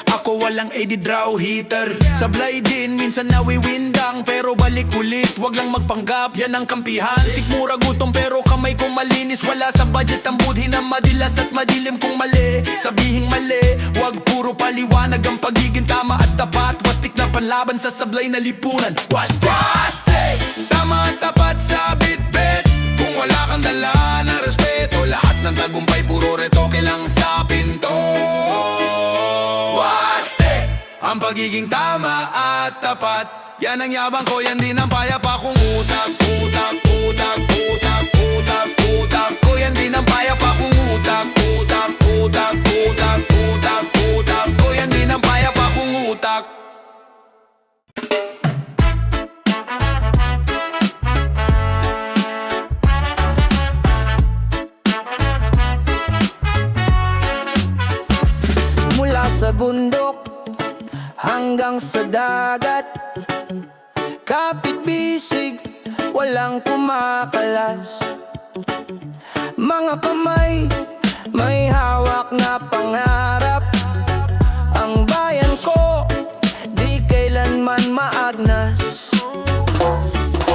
ako walang edit draw heater. Sablay din, minsan nawiwindang, pero balik ulit, wag lang magpanggap, yan ang kampihan. Sikmura gutom pero kamay kong malinis, wala sa budget ang budhi na madilas at madilim kung mali. Sabihing mali, wag puro paliwanag, ang pagiging tama at tapat. Wastik na panlaban sa sablay na lipunan. Wastik, tama at tapat sa bit-bit. Kung wala kang dala na respeto, lahat ng tagumpay puro retoke lang sa pinto. Wastik, ang pagiging tama at tapat, yan ang yabang ko, yan din ang payapa kong utak. Utak ko, yan din ang payapa kong utak. Utak ko, yan din ang payapa kong utak. Mula sa bundok hanggang sa dagat, kapit bisig, walang kumakalas. Mga kamay, may hawak na pangarap. Ang bayan ko, di kailanman maagnas.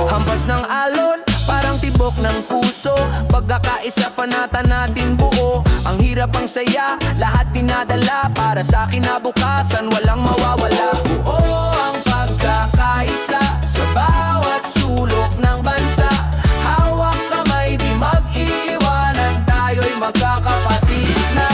Hampas ng alon, parang tibok ng puso. Pagkakaisa panata natin buo. Ang hirap ang saya, lahat dinadala. Para sa kinabukasan, walang mawawala. Buo ang pagkakaisa sa bawat sulok ng bansa. Hawak kamay, di mag-iiwanan, tayo'y magkakapatid na.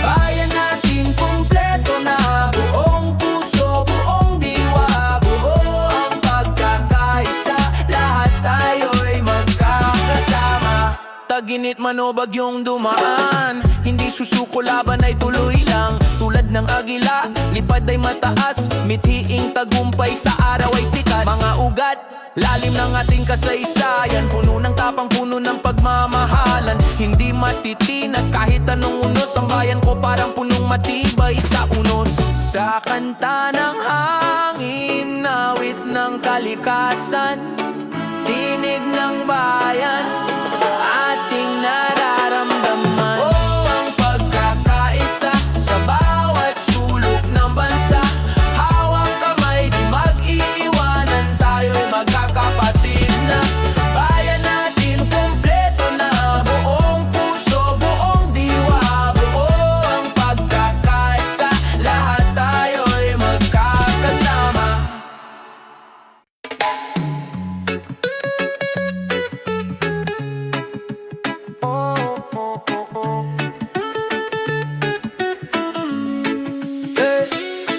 Bayan natin kumpleto na, buong puso, buong diwa. Buo ang pagkakaisa, lahat tayo'y magkakasama. Taginit man o bagyong dumaan, hindi susuko, laban ay tuloy lang. Tulad ng agila, lipad ay mataas, mithiing tagumpay sa araw ay sikat. Mga ugat, lalim ng ating kasaysayan, puno ng tapang, puno ng pagmamahalan. Hindi matitinag kahit anong unos, ang bayan ko parang punong matibay sa unos. Sa kanta ng hangin, awit ng kalikasan, tinig ng bayan, ating nararamdaman. Oh, ang pagkakaisa sa bawat sulok ng bansa. Hawak kamay, di mag-iiwanan, tayo'y magkakapatid na. Bayan natin kumpleto na, buong puso, buong diwa. Buo ang pagkakaisa, lahat tayo'y magkakasama.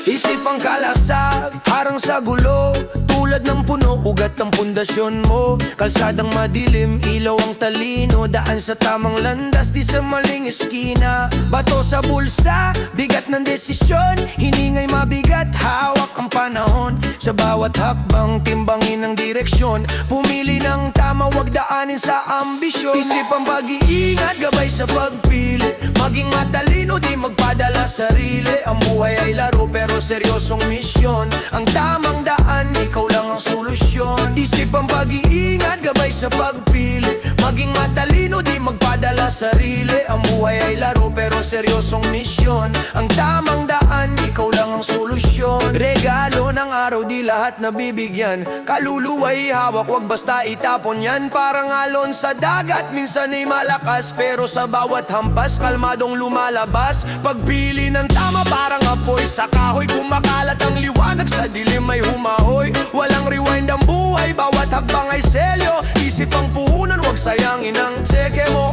Isip ang kalasag, harang sa gulo. Tulad ng puno, ugat ng pundasyon mo. Kalsadang madilim, ilaw ang talino. Daan sa tamang landas, di sa maling eskina. Bato sa bulsa, bigat ng desisyon. Hiningay mabigat, hawak ang panahon. Sa bawat hakbang, timbangin ang direksyon. Pumili ng tama, wag daanin sa ambisyon. Isip ang pag-iingat, gabay sa pagpili. Maging matalino, di magpadala sarili. Ang buhay ay laro pero seryosong misyon. Ang tamang daan, ikaw lang ang solusyon. Isip ang pag-iingat, gabay sa pagpili. Maging matalino, di magpadala sarili. Ang buhay ay laro pero seryosong misyon. Ang tamang daan, ikaw lang ang solusyon. Regalo ng araw, di lahat nabibigyan. Kaluluwa'y hawak, wag basta itapon yan. Parang alon sa dagat, minsan ay malakas. Pero sa bawat hampas, kalmadong lumalabas. Pagpili ng tama, parang apoy sa kahoy. Kumakalat ang liwanag, sa dilim ay humahoy. Walang rewind ang buhay, bawat hakbang ay selyo. Isip ang puhunan, wag sayangin ang tseke mo.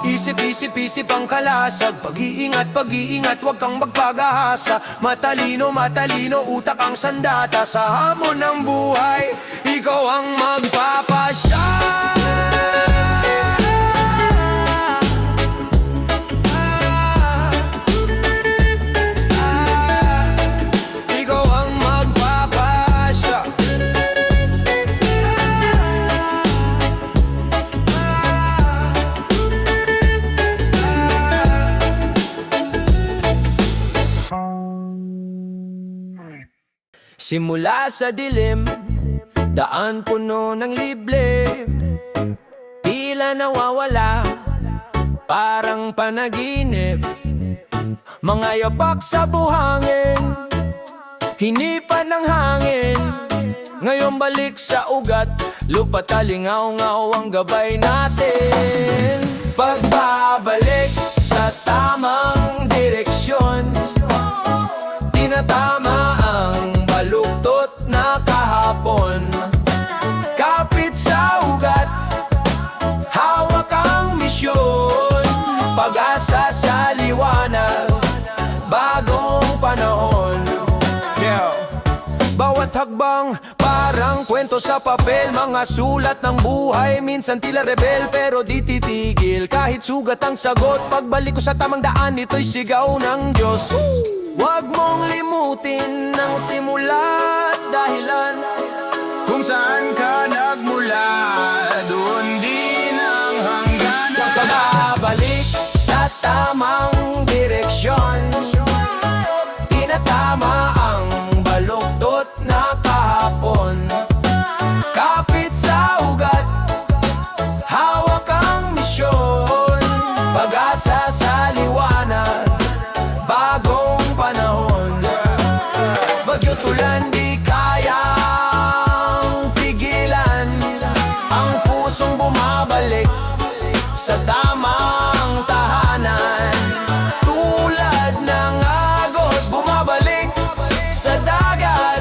Isip, isip, isip ang kalasag. Pag-iingat, pag-iingat, wag kang magpagahasa. Matalino, matalino, utak ang sandata. Sa hamon ng buhay, ikaw ang magpapasya. Ikaw ang magpapasya. Simula sa dilim, daan puno ng liblib. Tila nawawala, parang panaginip. Mga yapak sa buhangin, hinipan ng hangin. Ngayon balik sa ugat, lupa talingaw-ngaw ang gabay natin. Pagbabalik sa tamang direksyon, tinatama ang baluktot na kahapon. Kapit sa ugat, hawak ang misyon. Pag-asa sa liwanag, bagong panahon. Bawat hakbang, parang kwento sa papel. Mga sulat ng buhay, minsan tila rebel pero di titigil. Kahit sugat ang sagot, pagbalik ko sa tamang daan, ito'y sigaw ng Diyos. Huwag mong limutin ang simula at dahilan. Kung saan ka nagmula, doon din ang hangganan. Pagbabalik sa tamang direksyon, tinatama ang baluktot na kahapon. Kapit sa ugat, hawak ang misyon. Pag-asa sa liwanag, bagong panahon. Bagyo tulan, di kayang pigilan ang pusong bumabalik sa tamang tahanan. Tulad ng agos, bumabalik sa dagat.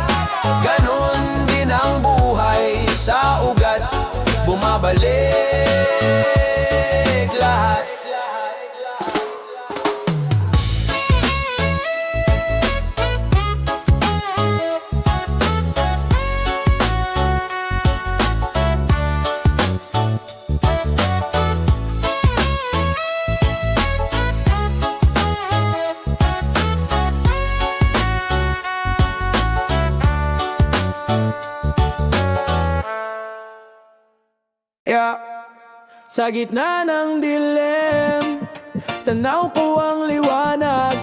Ganon din ang buhay sa ugat, bumabalik lahat. Sa gitna ng dilim, tanaw ko ang liwanag.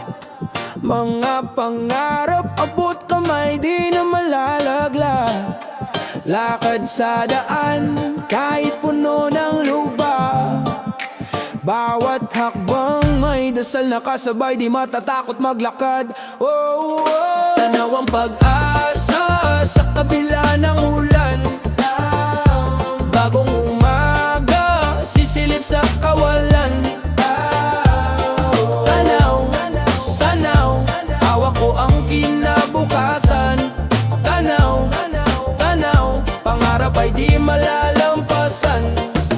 Mga pangarap, abot kamay, di na malalaglag. Lakad sa daan, kahit puno ng luba. Bawat hakbang may dasal na kasabay, di matatakot maglakad. Oh, oh. Tanaw ang pag-asa sa kabila ng ulan. Bagong umaga, sisilip sa kawalan. Tanaw, tanaw, hawak ko ang kinabukasan. Tanaw, tanaw, pangarap ay di malalampasan.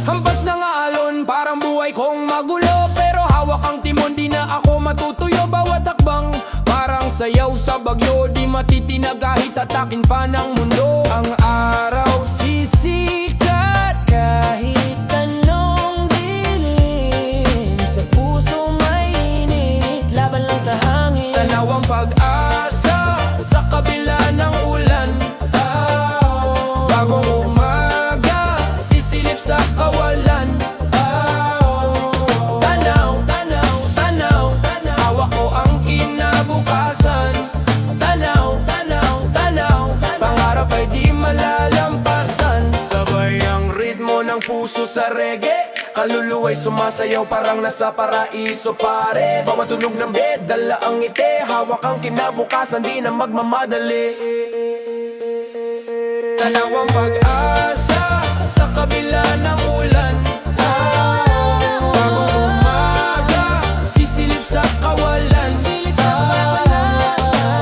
Hampas ng alon, parang buhay kong magulo. Pero hawak ang timon, di na ako matutuyo. Bawat hakbang, parang Sumasayaw sa bagyo, di matitinag kahit atakin pa ng mundo. Ang araw sisikat kahit anong dilim. Sa puso may init, laban lang sa hangin. Tanaw ang pag-asa sa kabila ng ulan. Bagong umaga, sisilip sa kawalan. Tanaw, tanaw, tanaw, tanaw, hawak ko ang kinabukasan. Tanaw, tanaw, tanaw, pangarap ay di malalampasan. Sabay ang ritmo ng puso sa reggae, kaluluwa'y sumasayaw parang nasa paraiso pare. Bawat tunog ng bed, dala ang ngiti, hawak ang kinabukasan, di na magmamadali. Tanaw ang pag-asa sa kabila ng ulan. Bagong umaga, sisilip sa kawalan.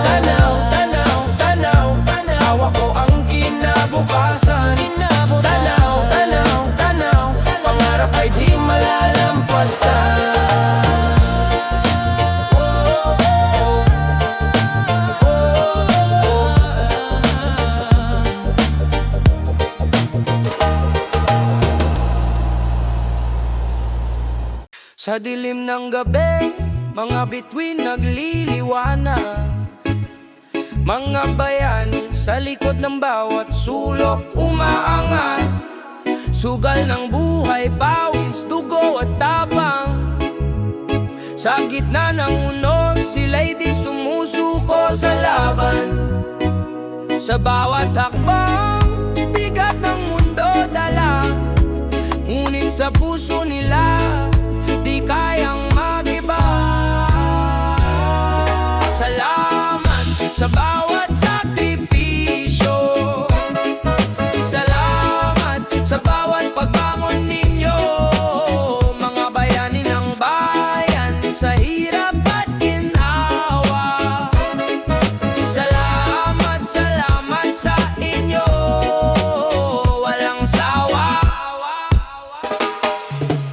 Tanaw, tanaw, tanaw, tanaw, hawak ko ang kinabukasan. Tanaw, tanaw, tanaw, pangarap ay di malalampasan. Sa dilim ng gabi, mga bituin nagliliwanag. Mga bayani sa likod ng bawat sulok umaangat. Sugal ng buhay, pawis, dugo at tapang. Sa gitna ng unos, sila'y di sumusuko sa laban. Sa bawat hakbang, bigat ng mundo dala. Ngunit sa puso nila, di kayang mag-iba. Salamat sa bawat sakripisyo. Salamat sa bawat pagbangon ninyo. Mga bayani ng bayan sa hirap at ginhawa. Salamat, salamat sa inyo. Walang sawa.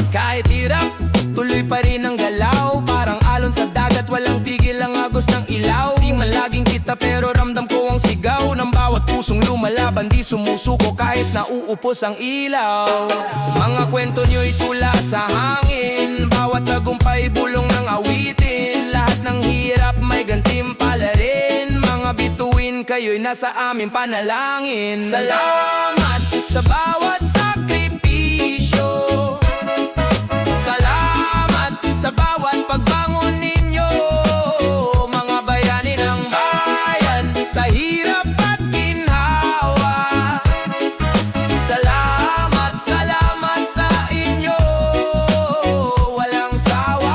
Kahit hirap, tuloy pa rin ang galaw. Parang alon sa dagat, walang tigil ang agos ng ilaw. Di man laging kita pero ramdam ko ang sigaw ng bawat pusong lumalaban, di sumusuko kahit nauupos ang ilaw. Mga kwento nyo'y tula sa hangin, bawat tagumpay bulong ng awitin. Lahat ng hirap may gantimpala rin. Mga bituin kayo'y nasa aming panalangin. Salamat sa bawat sakripisyo. Salamat sa bawat pagbangon ninyo. Mga bayani ng bayan sa hirap at ginhawa. Salamat, salamat sa inyo. Walang sawa.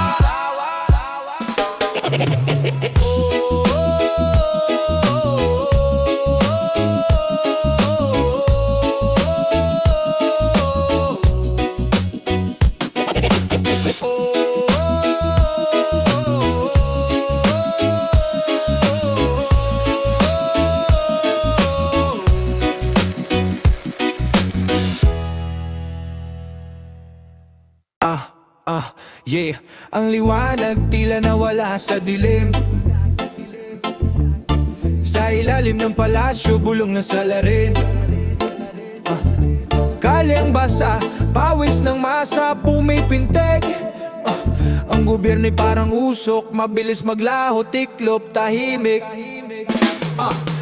Yeah, ang liwanag tila nawala sa dilim. Sa ilalim ng palasyo, bulong na salarin. Kalyang basa, pawis ng masa, pumipintig. Ang gobyerno'y parang usok, mabilis maglaho, tiklop, tahimik.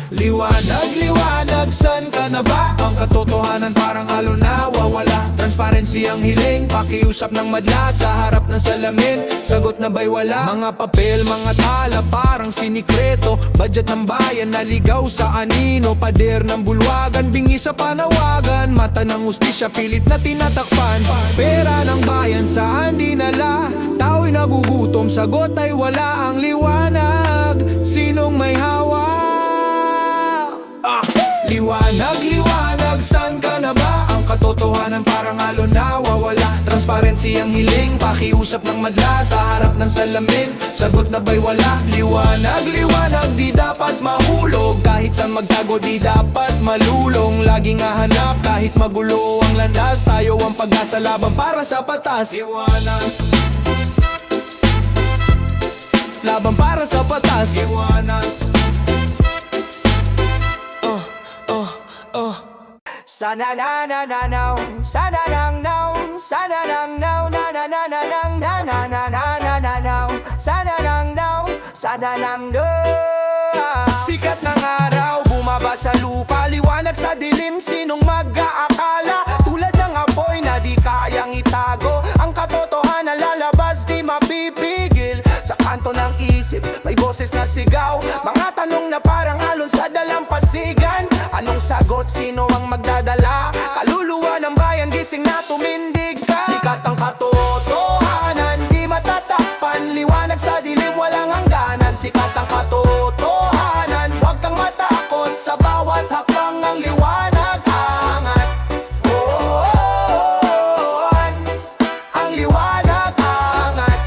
Liwanag, liwanag, san ka na ba? Ang katotohanan parang alon na wawala. Transparency ang hiling, pakiusap ng madla sa harap ng salamin. Sagot na ba'y wala? Mga papel, mga tala, parang sinikreto. Budget ng bayan, naligaw sa anino. Pader ng bulwagan, bingi sa panawagan. Mata ng ustisya, pilit na tinatakpan. Pera ng bayan, saan dinala? Tao'y nagugutom, sagot ay wala. Ang liwanag, sinong may hawak? Liwanag, liwanag, san ka na ba? Ang katotohanan parang alon na wawala. Transparency ang hiling, pakiusap ng madla sa harap ng salamin. Sagot na ba'y wala? Liwanag, liwanag, di dapat mahulog. Kahit saan magtago, di dapat malulong. Laging hahanap kahit magulo ang landas. Tayo ang pag-asa laban para sa patas. Liwanag, laban para sa batas. Liwanag. Sana na na na now, sana nang now, sana nang now, na na na na nang na na na na na na now, sana nang now, sana nang do. Sikat ng araw, bumaba sa lupa, liwanag sa dilim, sinong mag-aakala? Tulad ng apoy na di kayang itago, ang katotohanan lalabas, di mapipigil. Sa kanto ng isip, may boses na sigaw, mga tanong na parang alon sa dalampasigan. Anong sagot? Sino ang magdadala? Kaluluwa ng bayan, gising na tumindig ka. Sikat ang katotohanan, di matatakpan, liwanag sa dilim, walang hangganan. Sikat ang katotohanan, huwag kang matakot, sa bawat hakbang ang liwanag angat. Ang liwanag angat.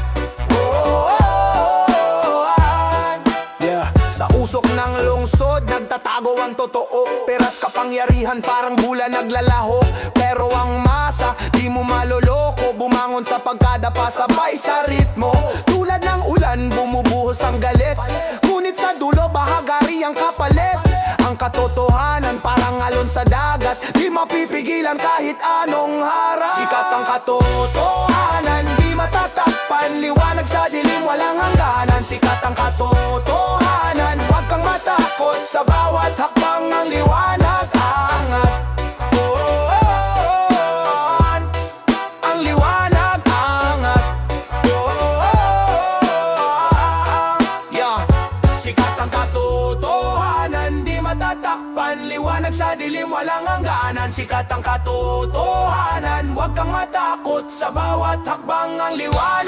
Yeah. Sa usok ng lungsod, nagtatago ang totoo, pera't kapangyarihan parang bulan naglalaho. Pero ang masa, di mo maloloko, bumangon sa pagkadapa, sabay sa ritmo. Tulad ng ulan, bumubuhos ang galit, ngunit sa dulo, bahagari ang kapalit. Ang katotohanan parang alon sa dagat, di mapipigilan kahit anong harap. Sikat ang katotohanan, di matatakpan, liwanag sa dilim, walang hangganan. Sikat ang katotohanan, huwag kang matakot, sa bawat hakbang ang liwanag angat. Ang liwanag angat. Yeah. Sikat ang katotohanan, di matatakpan, liwanag sa dilim, walang hangganan. Sikat ang katotohanan, huwag kang matakot, sa bawat hakbang ang liwanag.